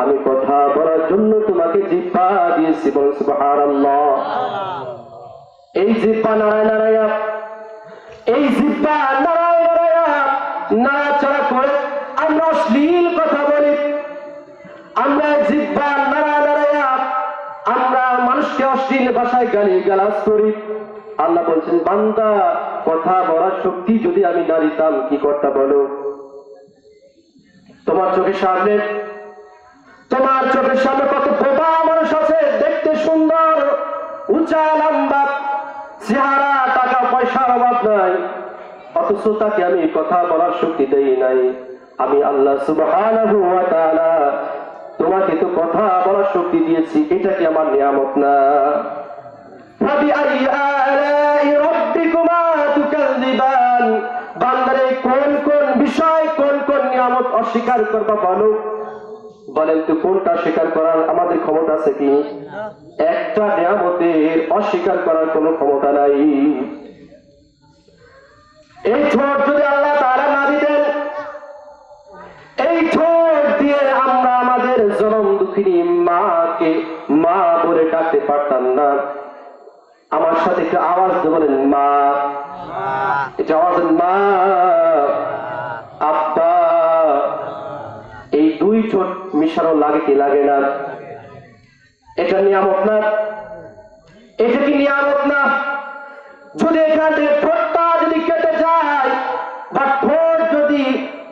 আমি কথা বলার জন্য তোমাকে জিহ্বা দিয়েছি, বল সুবহানাল্লাহ। এই জিহ্বা নাড়ায় নাড়ায়া, এই জিহ্বা নাড়ায় নাড়ায়া নাড়াচাড়া করে আমরা অশ্লীল কথা বলি, আমরা জিহ্বা নাড়ায় নাড়ায়া আমরা মানুষকে অশ্লীল ভাষায় গালি গালাজ করি। আল্লাহ বলছেন বান্দা কথা বলার শক্তি যদি আমি না দিতাম কি করতে বলো? তোমার চোখের সামনে, তোমার চোখের সামনে কত বোবা মানুষ আছে, দেখতে সুন্দর, উঁচা লম্বা চেহারা, টাকা পয়সার অভাব নাই, অথচ তাকে আমি কথা বলার শক্তি দেই নাই। আমি আল্লাহ সুবহানাহু ওয়া তাআলা তোমাকে তো কথা বলার শক্তি দিয়েছি, এটা কি আমার নিয়ামত না? ফাবিআইয়ি আলাই রাব্বিকুমা তুকাযযিবান। বান্দারে কোন কোন বিষয়, কোন কোন নিয়ামত অস্বীকার করবা বলো? বলেন তো কোনটা স্বীকার করার আমাদের ক্ষমতা আছে কি? একটা নিয়ামতের অস্বীকার করার কোনো ক্ষমতা নাই। এই ঠোঁট যদি আল্লাহ তাআলা না দিতেন, এই ঠোঁট দিয়ে আমরা আমাদের জনম দুঃখিনী মাকে মা বলে ডাকতে পারতাম না। আমার সাথে একটু আওয়াজ দিয়ে বলেন মা, এটা আওয়াজ মা, আব্বা। এই দুই ঠোঁট মিশানো লাগে কি লাগে না? এটা নিয়ামত না? এটা কি নিয়ামত না? যদি এখান থেকে ঠোঁটটা যদি কেটে যায় বা ঠোঁট যদি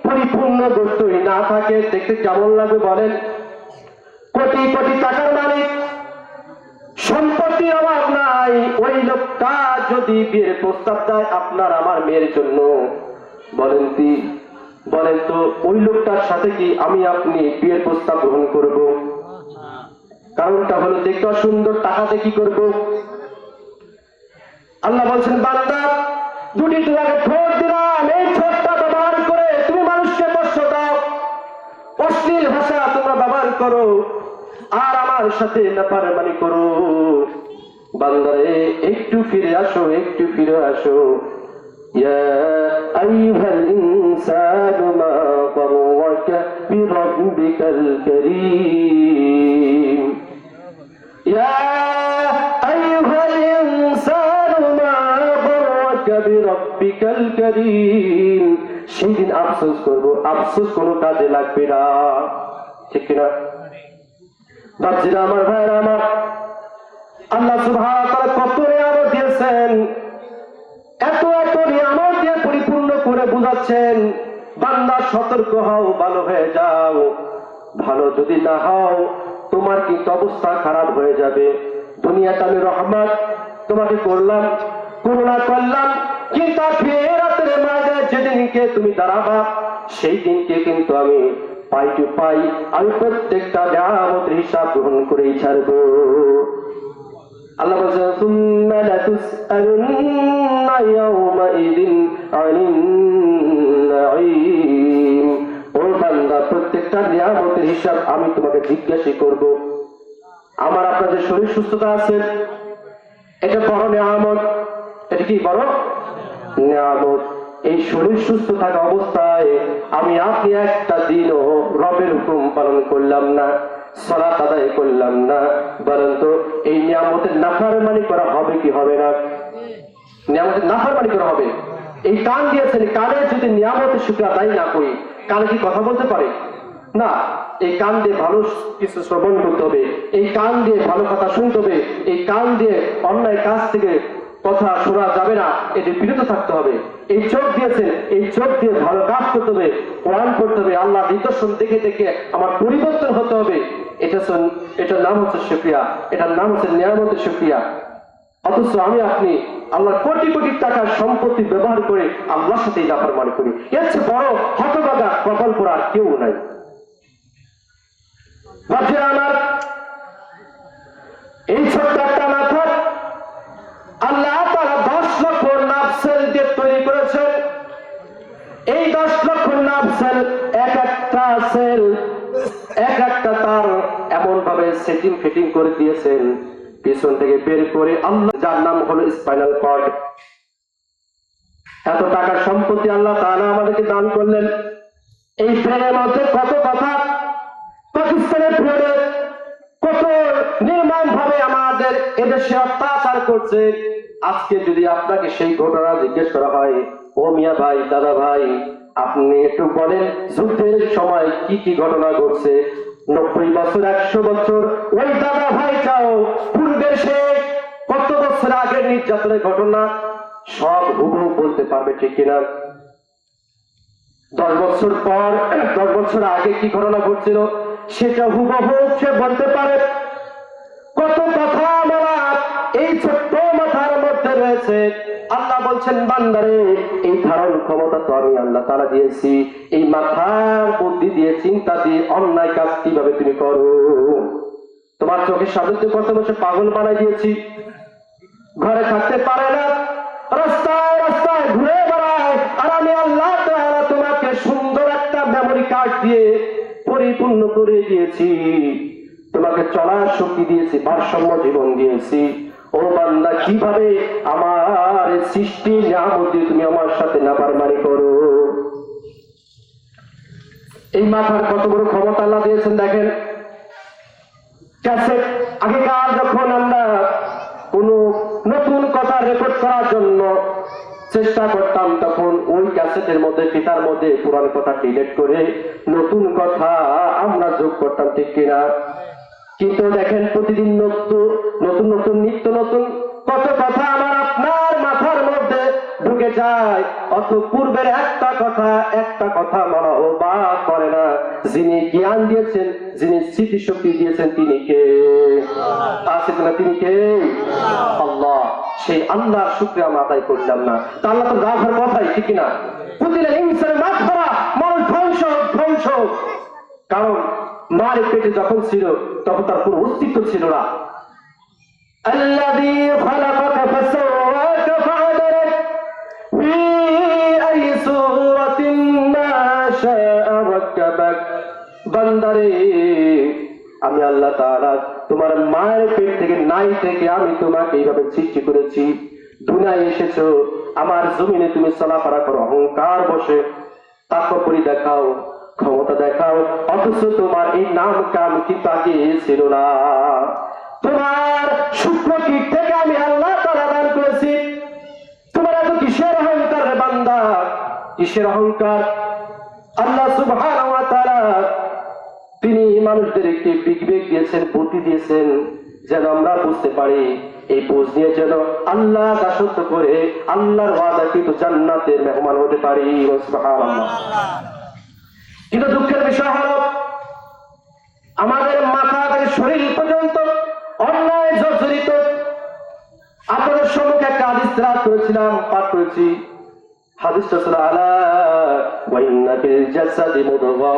পরিপূর্ণ বস্তুই না থাকে, দেখতে কেমন লাগবে বলেন? কোটি কোটি টাকার মালিক, সম্পত্তির অভাব নাই, ওই লোকটা যদি বিয়ের প্রস্তাব দেয় আপনার আমার মেয়ের জন্য, বলেন কি, বলেন তো ওই লোকটার সাথে কি আমি আপনি বিয়ের প্রস্তাব গ্রহণ করব? কারণটা হলো দেখতে সুন্দর, টাকাতে কি করব? আল্লাহ বলছেন বান্দা দুটি তোমাকে ঠোঁট দিলাম, এই ঠোঁটটা ব্যবহার করে তুমি মানুষকে কষ্ট দাও, অশ্লীল ভাষা তোমরা ব্যবহার করো, আর আমার সাথে নাফরমানি করো। বান্দারে একটু ফিরে আসো, একটু ফিরে আসো। ইয়া আইয়ুহাল ইনসানু মা গাররাকা বিরাব্বিকাল কারীম। ইয়া আইয়ুহাল ইনসানু মা গাররাকা বিরাব্বিকাল কারীম। সেদিন আফসোস করব, আফসোস কোনো কাজে লাগবে না, ঠিক কিনা? বাচ্চারা আমার, ভাইরা আমার, আল্লাহ সুবহানাহু ওয়া তাআলা কত নিয়ামত দিয়েছেন, এত এত নিয়ামত দিয়ে পরিপূর্ণ করে বুঝাচ্ছেন, বান্দা সতর্ক হও, ভালো হয়ে যাও। ভালো যদি না হও তোমার কিন্তু অবস্থা খারাপ হয়ে যাবে। দুনিয়াতে আমি রহমত তোমাকে করলাম, করুণা করলাম, কিন্তু আখিরাতের মাঝে যেদিনকে তুমি দাঁড়াবা সেই দিনকে কিন্তু আমি পাই টু পাই, আমি প্রত্যেকটা নিয়ামতের হিসাব গ্রহণ করেই ছাড়বো। আল্লাহ বলেছেন সুম্মা লাতুসআলুন্না ইয়াওমাইযিন আনিন নাঈম। ও বান্দা, প্রত্যেকটা নিয়ামতের হিসাব আমি তোমাকে জিজ্ঞাসা করব। আমার আপনাদের শরীর সুস্থতা আছে, এটা বড় নিয়ামত। এটা কি বড় নিয়ামত? এই শরীর সুস্থ থাকা অবস্থায় আমি আপনি একটা দিনও রবের হুকুম পালন করলাম না, সালাত আদায় করলাম না, বরং তো এই নিয়ামতের নাফরমানি করা হবে কি হবে না? নিয়ামতের নাফরমানি করা হবে। এই কান দিয়েছেন, কানে যদি নিয়ামতের শুকরিয়া আদায় না করি, কানে কি কথা বলতে পারে? না। এই কান দিয়ে ভালো কিছু শ্রবণ করতে হবে, এই কান দিয়ে ভালো কথা শুনতে হবে, এই কান দিয়ে অন্যায় কাজ থেকে কথা শোনা যাবে না, এটি বিরত থাকতে হবে। এই চোখ দিয়েছেন, এই চোখ দিয়ে ভালো কাজ করতে হবে, কোরআন পড়তে হবে, আল্লাহ নিদর্শন দেখে দেখে আমার পরিবর্তন হতে হবে। এটার নাম হচ্ছে শুকরিয়া, এটার নাম হচ্ছে নিয়ামতের শুকরিয়া। অথচ আমি আপনি আল্লাহর কোটি কোটি টাকার সম্পত্তি ব্যবহার করে আল্লাহর সাথে নাফরমানি করি। এর চেয়ে বড় হতভাগা কপাল পোড়া আর কেউ নাই। বাচ্চারা আমার, এই ছোট্ট একটা মাথা আল্লাহ তাআলা 10 লক্ষ নার্ভ সেল দিয়ে তৈরি করেছেন। এই 10 লক্ষ নার্ভ সেল, এক একটা সেল, এক একটা তার এমন ভাবে সেটিং ফিটিং করে দিয়েছেন পিছন থেকে বের করে আল্লাহ, যার নাম হলো স্পাইনাল কর্ড। এত টাকার সম্পত্তি আল্লাহ তাআলা আমাদেরকে দান করলেন। এই ব্রেনের মধ্যে কত কথা, পাকিস্তানের ব্রেনে কত নির্মম ভাবে আমাদের এদেশে অত্যাচার করছে। আজকে যদি আপনাকে সেই ঘটনা জিজ্ঞেস করা হয়, ও মিয়া ভাই, দাদা ভাই, আপনি একটু বলেন যুদ্ধের সময় কি কি ঘটনা ঘটছে, 90 বছর 100 বছর, ওই দাদা ভাইটাও পূর্বের সে কত বছর আগের নির্যাতনের ঘটনা সব হুবহু বলতে পারবে, ঠিক কিনা? 10 বছর পর, 10 বছর আগে কি ঘটনা ঘটছিল সেটা হুবহু সে বলতে পারে। কত কথা আমরা এই ছোট্ট মাথার মধ্যে রয়েছে। আল্লাহ বলছেন, বান্দারে, এই ধারণ ক্ষমতা তো আমি আল্লাহ তাআলা দিয়েছি, এই মাথার বুদ্ধি দিয়ে, চিন্তা দিয়ে অন্যায় কাজ কিভাবে তুমি করো। তোমার চোখের সামনে কত বছর পাগল বানাই দিয়েছি, ঘরে থাকতে পারে না, রাস্তায় রাস্তায় ঘুরে বেড়ায়, আর আমি আল্লাহ তাআলা তোমাকে সুন্দর একটা মেমোরি কার্ড দিয়ে পরিপূর্ণ করে দিয়েছি, তোমাকে চলার শক্তি দিয়েছি, ভারসাম্য জীবন দিয়েছি। ও বান্দা, কিভাবে আমার সৃষ্টি নিয়ামত দিয়ে তুমি আমার সাথে নাফরমানি করো? এই মাথার কত বড় ক্ষমতা আল্লাহ দিয়েছেন দেখেন। ক্যাসেট, আগেকার যখন আমরা কোন নতুন কথা রেকর্ড করার জন্য চেষ্টা করতাম, তখন ওই ক্যাসেটের মধ্যে, ফিতার মধ্যে পুরান কথা ডিলিট করে নতুন কথা আমরা যোগ করতাম, ঠিক কিনা? কিন্তু দেখেন, প্রতিদিন নতুন নতুন নিত্য নতুন কত কথা আমার আপনার মাথার মধ্যে ঢুকে যায়, অত পূর্বের একটা কথা মনে বা করে না। যিনি জ্ঞান দিয়েছেন, যিনি স্মৃতিশক্তি দিয়েছেন, তিনি কে? আছে কিনা? তিনি কে? আল্লাহ। সেই আল্লাহর শুকরিয়া আমরা আদায় করলাম না। তা আল্লাহ তো গাফার কথাই, ঠিক কিনা? প্রতিদিন ইনসানের মাগফিরা, মানুষ ধ্বংস। কারণ মায়ের পেটে যখন ছিল তখন তার কোনো অস্তিত্ব ছিল না। আল্লাযী খালাকাকা ফাসাওয়াকা ফাআদালাক ফি আই সূরাতিন মা শাআ রাক্কাবাক। বান্দারে, আমি আল্লাহ তাআলা তোমার মায়ের পেট থেকে নাই থেকে আমি তোমাকে এইভাবে সৃষ্টি করেছি। দুনিয়ায় এসেছো, আমার জমিনে তুমি চলাফেরা করো অহংকার বসে, তাকব্বুরি দেখাও, ক্ষমতা দেখাও, অথচ তোমার এই নাম কাম কি তাকে ছিল না। তোমার সূক্ষ্ম কীট থেকে আমি আল্লাহ তাআলা দান করেছি। তোমার এত কিসের অহংকার রে বান্দা, কিসের অহংকার? আল্লাহ সুবহানাহু ওয়া তাআলা তিনি মানুষদের একটি বিবেক দিয়েছেন, বুদ্ধি দিয়েছেন, যেন আমরা বুঝতে পারি। এই বুঝ নিয়ে যেন আল্লাহ দাসত্ব করে আল্লাহর ওয়াদাকৃত জান্নাতের মেহমান হতে পারি। সুবহানাল্লাহ। কিন্তু দুঃখের বিষয় হলো আমাদের মাথা থেকে শরীর পর্যন্ত অন্যায় জর্জরিত। আপনাদের সম্মুখে একটা হাদিস তেলাওয়াত করেছিলাম, পাঠ করেছি। হাদিসটা ছিল আলা ওয়া ইন্না ফিল জাসাদি মুদগা,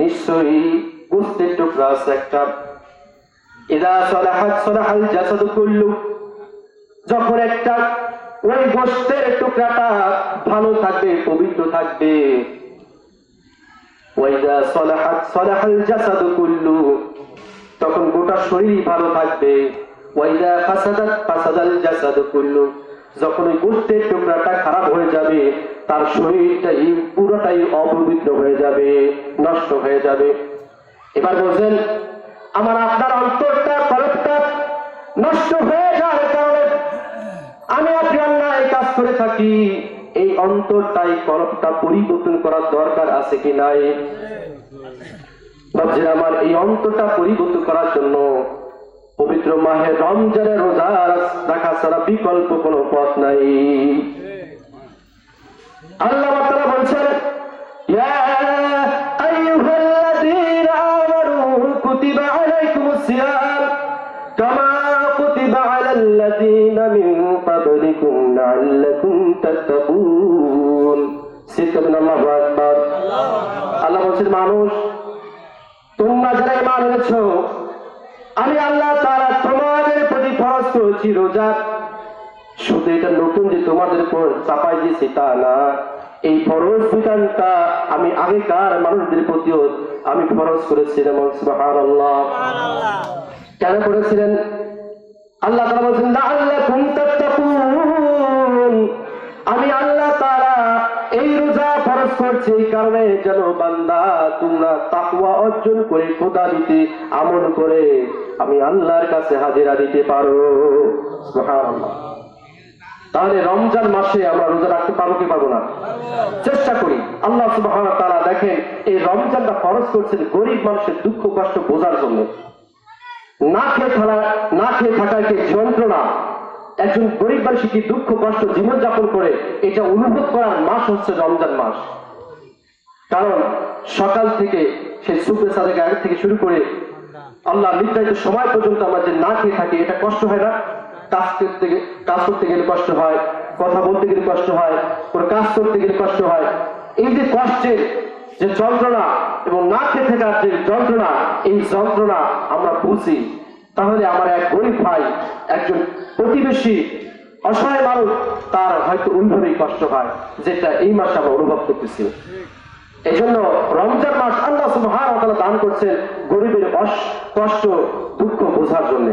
নিশ্চয়ই গোশতের টুকরা আছে একটা, ইদা সালাহাত সালাহাল জাসাদু কুল্লু, যখন একটা ওই গোশতের টুকরাটা ভালো থাকবে, পবিত্র থাকবে, ওয়া ইদা সালাহাত সালাহাল জাসাদু কুল্লু, তখন গোটা শরীর ভালো থাকবে, ওয়া ইদা ফাসাদাত ফাসাদাল জাসাদু কুল্লু, যখন ওই গোশতের টুকরাটা খারাপ হয়ে যাবে তার শরীরটাই পুরোটাই অপবিত্র হয়ে যাবে, নষ্ট হয়ে যাবে। এবার বলছেন আমার আপনার অন্তরটা কলবটা নষ্ট হয়ে যাওয়ার কারণে আমি আপনি অন্যায় কাজ করে থাকি, এই অন্তরটাই কলবটা পরিবর্তন করার দরকার আছে কি নাই? ভাবছেন আমার এই অন্তরটা পরিবর্তন করার জন্য পবিত্র মাহে রমজানের রোজা রাখা ছাড়া বিকল্প কোনো পথ নাই। আল্লাহ তাআলা বলছেন ইয়া আইয়ুহাল্লাযীনা আমানু কুতিবা আলাইকুমুস সিয়াম কামা কুতিবা আলাল্লাযীনা মিন ক্বাবলিকুম লাআল্লাকুম তাত্তাকুন। আল্লাহু আকবার। আল্লাহ বলছেন মানুষ তোমরা যারা ঈমান এনেছো আমি আল্লাহ তাআলা তোমাদের প্রতি ফরজ করেছি রোজা। শুধু এটা নতুন যে তোমাদের উপর চাপাই দিয়েছি তা না, এই ফরজ বিধানটা আমি আগেকার মানুষদের প্রতিও আমি ফরজ করেছিলাম। সুবহানাল্লাহ। কেন করেছিলেন? আল্লাহ তাআলা বলেছেন লাআল্লাকুম তাত্তাকুন, আমি আল্লাহ তাআলা এই রোজা ফরজ করছি এই কারণে যেন বান্দা তোমরা তাকওয়া অর্জন করে খোদা দিতে আমল করে আমি আল্লাহর কাছে হাজিরা দিতে পারো। সুবহানাল্লাহ। তাহলে রমজান মাসে আমরা রোজা রাখতে পারবো কি পারবো না? চেষ্টা করি। আল্লাহ সুবহানাহু ওয়া তাআলা দেখেন এই রমজানটা ফরজ করছেন গরিব মানুষের দুঃখ কষ্ট বোঝার জন্য। না খেয়ে থাকার যে যন্ত্রণা, একজন গরিব মানুষ কি দুঃখ কষ্ট জীবনযাপন করে এটা অনুভব করার মাস হচ্ছে রমজান মাস। কারণ সকাল থেকে সেই সুবহ সাদেক আগে থেকে শুরু করে আল্লাহ নির্ধারিত সময় পর্যন্ত আমরা যে না খেয়ে থাকি, এটা কষ্ট হয় না? কাজ করতে গেলে কষ্ট হয়, কথা বলতে গেলে কষ্ট হয়, কোনো কাজ করতে গেলে কষ্ট হয়। এই যে কষ্টের যে যন্ত্রণা এবং না খেয়ে থাকার যে যন্ত্রণা, এই যন্ত্রণা আমরা বুঝি। তাহলে আমার এক গরিব ভাই, একজন প্রতিবেশী অসহায় মানুষ, তার হয়তো ওইভাবেই কষ্ট হয় যেটা এই মাসে আমরা অনুভব করতেছি। এই জন্য রমজান মাস আল্লাহ সুবহানাহু ওয়া তাআলা দান করছেন গরিবের কষ্ট দুঃখ বোঝার জন্য।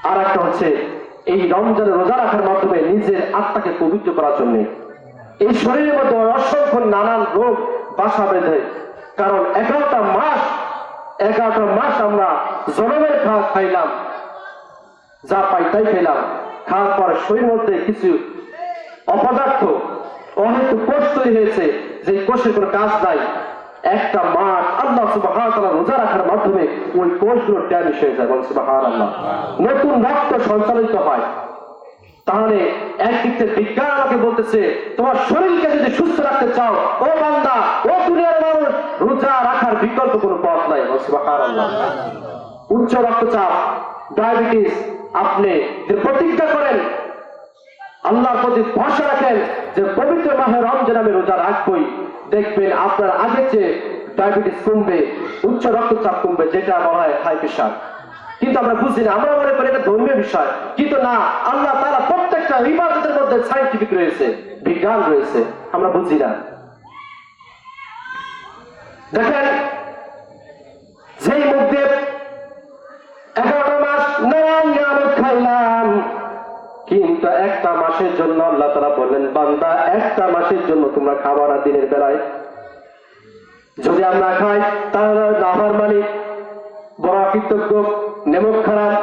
আর একটা হচ্ছে এই রমজানের রোজা রাখার মাধ্যমে নিজের আত্মাকে পবিত্র করার জন্য। এই শরীরের মধ্যে অসংখ্য নানান রোগ বাসা বেঁধে, কারণ 11টা মাস আমরা জনমের খাওয়া খাইলাম, যা পাই তাই খেলাম। খাওয়ার পর শরীরের মধ্যে কিছু অপদার্থ অহেতু কোষ তৈরি হয়েছে, যে কোষের কোনো কাজ নাই। একটা মাস আল্লাহ সুবহানাহু ওয়া তাআলা রোজা রাখার মাধ্যমে ওই কোষগুলো ড্যামেজ হয়ে যায়। সুবহানাল্লাহ। নতুন রক্ত সঞ্চালিত হয়। তাহলে একদিক থেকে বিজ্ঞান আমাকে বলতেছে তোমার শরীরকে যদি সুস্থ রাখতে চাও ও বান্দা, ও দুনিয়ার মানুষ, রোজা রাখার বিকল্প কোনো পথ নাই। সুবহানাল্লাহ। উচ্চ রক্তচাপ, ডায়াবেটিস, আপনি যে প্রতিজ্ঞা করেন আল্লাহর প্রতি ভরসা রাখেন যে পবিত্র মাহে রমজান আমি রোজা রাখবই, দেখবেন আপনার আগে চেয়ে ডায়াবেটিস কমবে, উচ্চ রক্তচাপ কমবে, যেটা বলা হয় হাই প্রেশার। কিন্তু আমরা বুঝি না, আমরা মনে করি এটা ধর্মীয় বিষয়, কিন্তু না, আল্লাহ তাআলা প্রত্যেকটা ইবাদতের মধ্যে সায়েন্টিফিক রয়েছে, বিজ্ঞান রয়েছে, আমরা বুঝি না। দেখেন যেই মুখ দিয়ে 11টা মাস নানান নিয়ামত খাইলাম, কিন্তু একটা মাসের জন্য আল্লাহ তাআলা বললেন বান্দা একটা মাসের জন্য তোমরা খাবার না দিনের বেলায়। যদি আমরা খাই তাহলে নাফরমানি, বড় অকৃতজ্ঞ, নেমক খারাপ।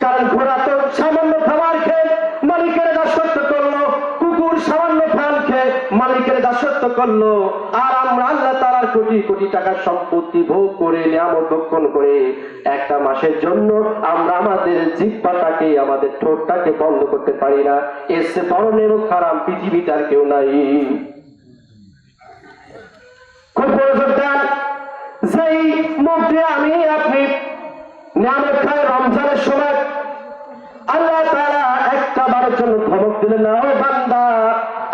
কারণ ঘোড়া তো সামান্য খাবার খেয়ে মালিকের দাসত্ব করলো, কুকুর সামান্য ফল খেয়ে মালিকের দাসত্ব করলো, আর আমরা আল্লাহ তাআলার কোটি কোটি টাকার সম্পত্তি ভোগ করে নিয়ামত ভক্ষণ করে একটা মাসের জন্য আমরা আমাদের জিহ্বাটাকে, আমাদের ঠোঁটটাকে বন্ধ করতে পারি না। এর চেয়ে বড় নেমক খারাপ পৃথিবীতে আর কেউ নাই। খুব মনোযোগ দেন, যেই মুখ দিয়ে আমি আপনি নিয়ামত খাই রমজানের সময়, আল্লাহ তাআলা একটা বারের জন্য ধমক দিলেন না, ও বান্দা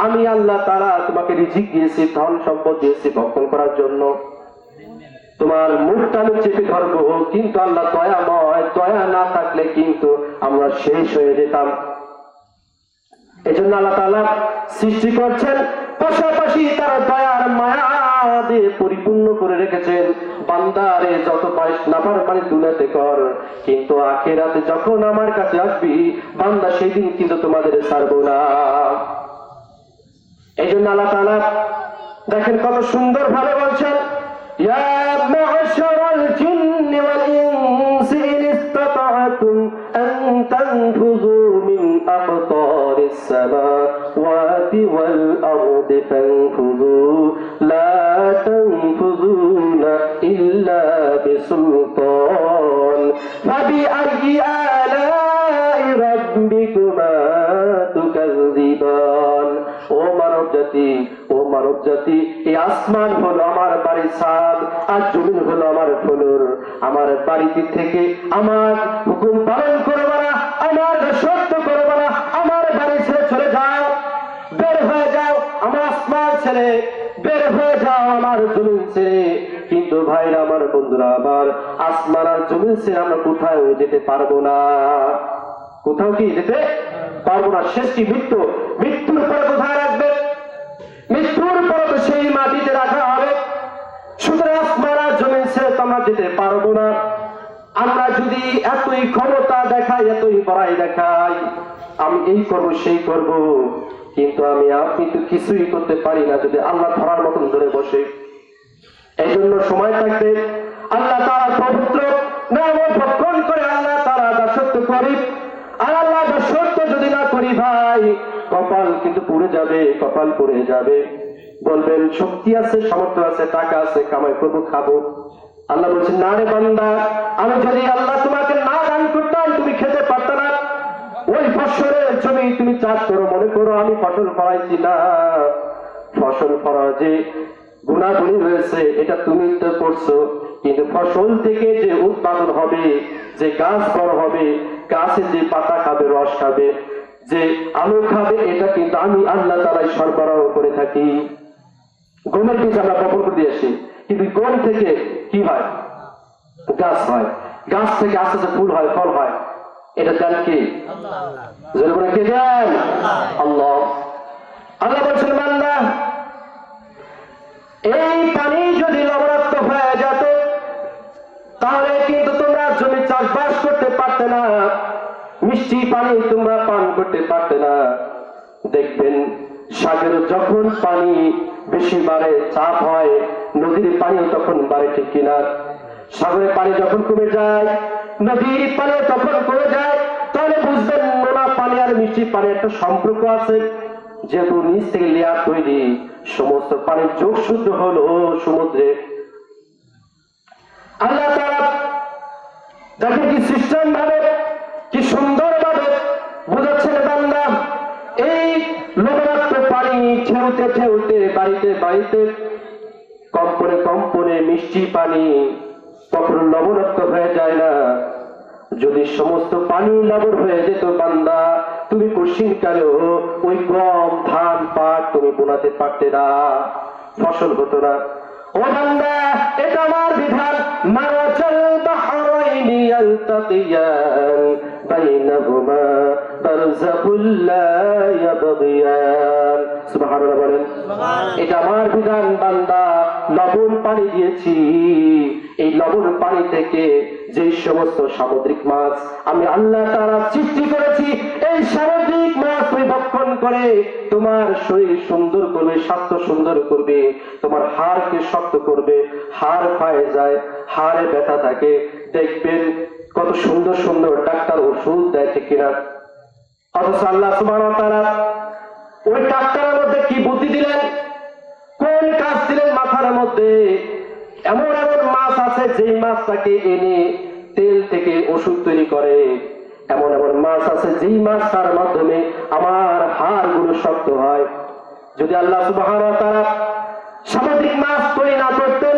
আমি আল্লাহ তাআলা তোমাকে রিজিক দিয়েছি, ধন সম্পদ দিয়েছি ভক্ষণ করার জন্য, তোমার মুখটা আমি চেপে ধরবো। কিন্তু আল্লাহ দয়াময়, দয়া না থাকলে কিন্তু আমরা শেষ হয়ে যেতাম। এই জন্য আল্লাহ তাআলা সৃষ্টি করছেন, পাশাপাশি তার দয়ার মায়া দিয়ে পরিপূর্ণ করে রেখেছেন। বান্দারে যত পারিস নাফরমানি দুনিয়াতে কর, কিন্তু আখিরাতে যখন আমার কাছে আসবি বান্দা সেদিন কিন্তু তোমাদের ছাড়বো না। এই জন্য আল্লাহ তাআলা দেখেন কত সুন্দর ভাবে বলছেন, ইয়া মা'শারাল জিন্নি ওয়াল ইনসি ইন ইসতাতা'তুম আন তানফুযু মিন আকতারিস সামাওয়াতি ওয়াল আরদি ফানফুযু লা তানফুযুনা ইল্লা বিসুলতান ফাবিআইয়ি আলাই রাব্বিকুমা তুকাযযিবান। ও মানব জাতি, ও মানব জাতি, এই আসমান হলো আমার বাড়ির ছাদ, আর জমিন হলো আমার ফ্লোর। আমার বাড়িতে থেকে আমার হুকুম পালন করবে না, আমার সত্য করবে না, আমার বাড়ি ছেড়ে চলে যাও, বের হয়ে যাও আমার আসমান ছেড়ে, বের হয়ে যাও আমার জমিন ছেড়ে। কিন্তু ভাইরা আমার, বন্ধুরা আমার, আসমান আর জমিন ছেড়ে আমরা কোথাও যেতে পারবো না। কোথাও কি যেতে পারবো না। শেষ কি মৃত্যু? মৃত্যুর পরে কোথায় রাখবে? মৃত্যুর পরে তো সেই মাটিতে রাখা হবে। সুতরাং আসমান আর জমিন ছেড়ে তো আমরা যেতে পারবো না। আমরা যদি এতই ক্ষমতা দেখাই, এতই বড়াই দেখাই, আমি এই করব সেই করব, কিন্তু আমি আপনি তো কিছুই করতে পারি না যদি আল্লাহ ধরার মতন ধরে বসে। এই জন্য সময় থাকতে আল্লাহ তাআলা পবিত্র নাম ভক্ষণ করে আল্লাহ তাআলা দাসত্ব করি। আর আল্লাহ দাসত্ব যদি না করি ভাই, কপাল কিন্তু পুড়ে যাবে, কপাল পুড়ে যাবে। বলবেন শক্তি আছে, সামর্থ্য আছে, টাকা আছে, কামাই করবো, খাবো। আল্লাহ বলছেন না রে বান্দা, আমি যদি আল্লাহ তোমাকে না দান করতাম তুমি খেতে পারতো না। ওই ফসলের জমি তুমি চাষ করো, মনে করো আমি ফসল ফলাইছি না, ফসল ফলার যে গুণাগুলি রয়েছে এটা তুমি তো করছো, কিন্তু ফসল থেকে যে উৎপাদন হবে, যে গাছ বড় হবে, গাছে যে পাতা খাবে, রস খাবে, যে আলো খাবে, এটা কিন্তু আমি আল্লাহ তাআলাই সরবরাহ করে থাকি। গমের বীজ আমরা বপন করে দিয়ে আসি, কিন্তু গম থেকে কি হয়? গাছ হয়, গাছ থেকে আস্তে আস্তে ফুল হয়, ফল হয়। এটা দেন কি? আল্লাহ। কে দেন? আল্লাহ। আল্লাহ বলছেন বান্দা, এই পানি যদি লবণাক্ত হয়ে যেত তাহলে কিন্তু তোমরা জমি চাষবাস করতে পারতে না, মিষ্টি পানি তোমরা পান করতে পারতে না। দেখবেন সাগরে যখন পানি বেশি বাড়ে, চাপ হয়, নদীর পানিও তখন বাড়ে, ঠিক কিনা? সাগরের পানি যখন কমে যায়, নদীর পানি তখন কমে যায়, তাহলে বুঝবেন নোনা পানি আর মিষ্টি পানি একটা সম্পর্ক আছে। যেহেতু নিচ থেকে লেয়ার তৈরি, সমস্ত পানির যোগ শুদ্ধ হলো সমুদ্রে। আল্লাহ তাআলা দেখেন কি সিস্টেম ভাবে, কি সুন্দর ভাবে বুঝাচ্ছেন বান্দা। এই লবণাক্ত পানি ঠেউতে ঠেউতে, বাড়িতে বাড়িতে, কম্পনে কম্পনে মিষ্টি পানি কখনো লবণাক্ত হয়ে যায় না। যদি সমস্ত পানি লবণ হয়ে যেত বান্দা, তুমি কঠিনকালেও ওই গম, ধান, পাট তুমি বোনাতে পারতে না, ফসল হতো না। ও বান্দা, এটা আমার বিধান। মারাজাল বাহরাইনি ইয়ালতাকিয়ান বাইনাহুমা বারযাখুল লা ইয়াবগিয়ান। সুবহানাল্লাহ বলেন। এটা আমার বিধান বান্দা, লবণ পানি দিয়েছি, এই লবণ পানি থেকে যে সমস্ত সামুদ্রিক মাছ আমি আল্লাহ তাআলা সৃষ্টি করেছি, এই সামুদ্রিক মাছ তুমি ভক্ষণ করে তোমার শরীর সুন্দর করবে, স্বাস্থ্য সুন্দর করবে, তোমার হাড়কে শক্ত করবে। হাড় ক্ষয়ে যায়, হাড়ে ব্যথা থাকে, দেখবেন কত সুন্দর সুন্দর ডাক্তার ওষুধ দেয়, ঠিক কিনা? অথচ আল্লাহ সুবহানাহু ওয়া তাআলা ওই ডাক্তারের মধ্যে কি বুদ্ধি দিলেন, কোন কাজ দিলেন মাথার মধ্যে? এমন এমন মাছ আছে যেই মাছটাকে এনে তেল থেকে ওষুধ তৈরি করে। এমন এমন মাছ আছে যেই মাছটার মাধ্যমে আমার হাড়গুলো শক্ত হয়। যদি আল্লাহ সুবহানাহু ওয়া তাআলা সামুদ্রিক মাছ তৈরি না করতেন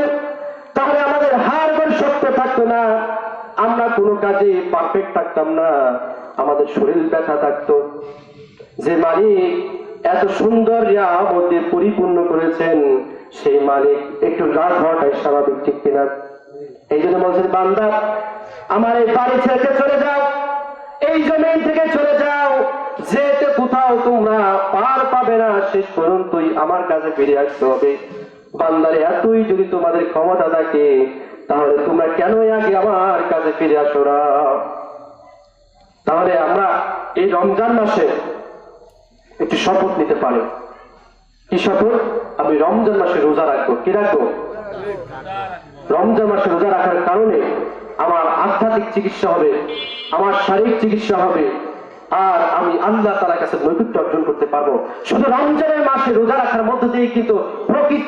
তাহলে আমাদের হাড়গুলো শক্ত থাকতো না, আমরা কোনো কাজে পারফেক্ট থাকতাম না, আমাদের শরীর ব্যথা থাকতো। যে মালিক এত সুন্দর মধ্যে পরিপূর্ণ করেছেন সেই মালিক একটু রাগ হওয়াটাই স্বাভাবিক, ঠিক কিনা? এই জন্য বলছেন, বান্দা আমার এই বাড়ি ছেড়ে চলে যাও, এই জমিন থেকে চলে যাও, যেতে কোথাও তোমরা পার পাবে না, শেষ পর্যন্তই আমার কাছে ফিরে আসতে হবে। বান্দারে এতই যদি তোমাদের ক্ষমতা থাকে তাহলে তোমরা কেন আগে আমার কাছে ফিরে আসো না? তাহলে আমরা এই রমজান মাসে একটি শপথ নিতে পারি। কি শপথ? আমি রমজান মাসে রোজা রাখবো। কি রাখবো? রমজান মাসে রোজা রাখার কারণে আমার আধ্যাত্মিক চিকিৎসা হবে, আমার শারীরিক চিকিৎসা হবে, আর আমি আল্লাহ তাআলার কাছে নৈকট্য অর্জন করতে পারবো। শুধু রমজানের মাসে রোজা রাখার মধ্য দিয়ে কিন্তু প্রকৃত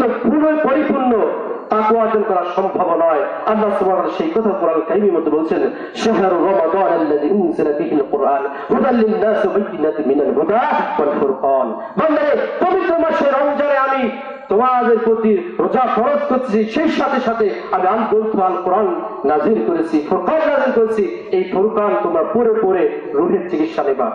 পরিপূর্ণ তাকওয়া অর্জন করা সম্ভব নয়। আল্লাহ সুবহানাহু ওয়া তাআলা সেই কথা কোরআন কারীমের মধ্যে বলছেন, শাহরু রমাদান আল্লাযী উনজিলা ফীহিল কুরআন হুদাল লিন-নাস ওয়া বাইয়িনাতিন মিনাল হুদা ওয়াল ফুরকান। বান্দারে, পবিত্র মাসে রমজানে আমি তোমাদের প্রতি রোজা ফরজ করছি, সেই সাথে সাথে আমি আল কোরআন নাযিল করেছি, ফুরকান নাযিল করেছি। এই ফুরকান তোমরা পড়ে পড়ে রূহের চিকিৎসা নেবা।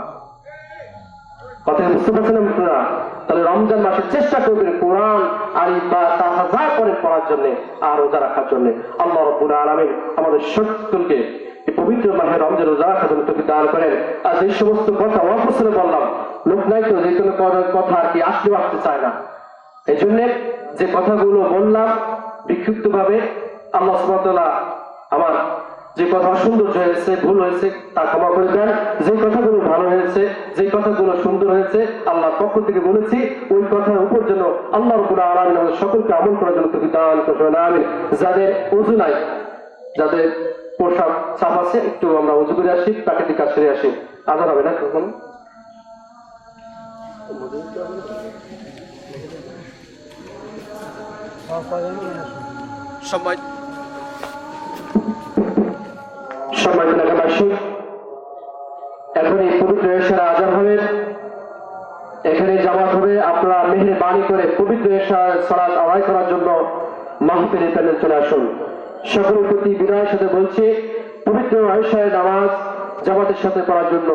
কথা বুঝতে পারছেন আপনারা? তাহলে রমজান মাসে চেষ্টা করবেন কোরআন আলিফ বা তাহফা করে পড়ার জন্য আর রোজা রাখার জন্য। আল্লাহ রাব্বুল আলামিন আমাদের সকলকে এই পবিত্র মাসে রমজান রোজা রাখার জন্য তৌফিক দান করেন। আর যে সমস্ত কথা অপছন্দ বললাম, লোক নাই তো যে কোনো কথা আর কি আসলে আসতে চায় না, এই জন্য যে কথাগুলো বললাম বিক্ষিপ্ত ভাবে, আল্লাহ সুবহানাহু ওয়া তাআলা আমার যে কথা সৌন্দর্য হয়েছে, ভুল হয়েছে তা ক্ষমা করে দেন। যে কথাগুলো ভালো হয়েছে, যে কথাগুলো সুন্দর হয়েছে আল্লাহর পক্ষ থেকে বলেছি, ওই কথার উপর যেন আল্লাহ রাব্বুল আলামিন আমাদের সকলকে আমল করার জন্য তৌফিক দান করুন। আমিন। যাদের ওযু নাই, যাদের পোশাক ছাপ আছে, একটু আমরা ওযু করে আসি, প্রাকৃতিক কাজ সেরে আসি। আজান হবে না কখন? সম্মানিত এলাকাবাসী, এখন এই পবিত্র এশার আজান হবে, এখানে জামাত হবে। আপনারা মেহেরবানি করে পবিত্র এশার সালাত আদায় করার জন্য মাহফিলের প্যান্ডেল চলে আসুন। সকলের প্রতি বিনয়ের সাথে বলছি, পবিত্র এশার নামাজ জামাতের সাথে পড়ার জন্য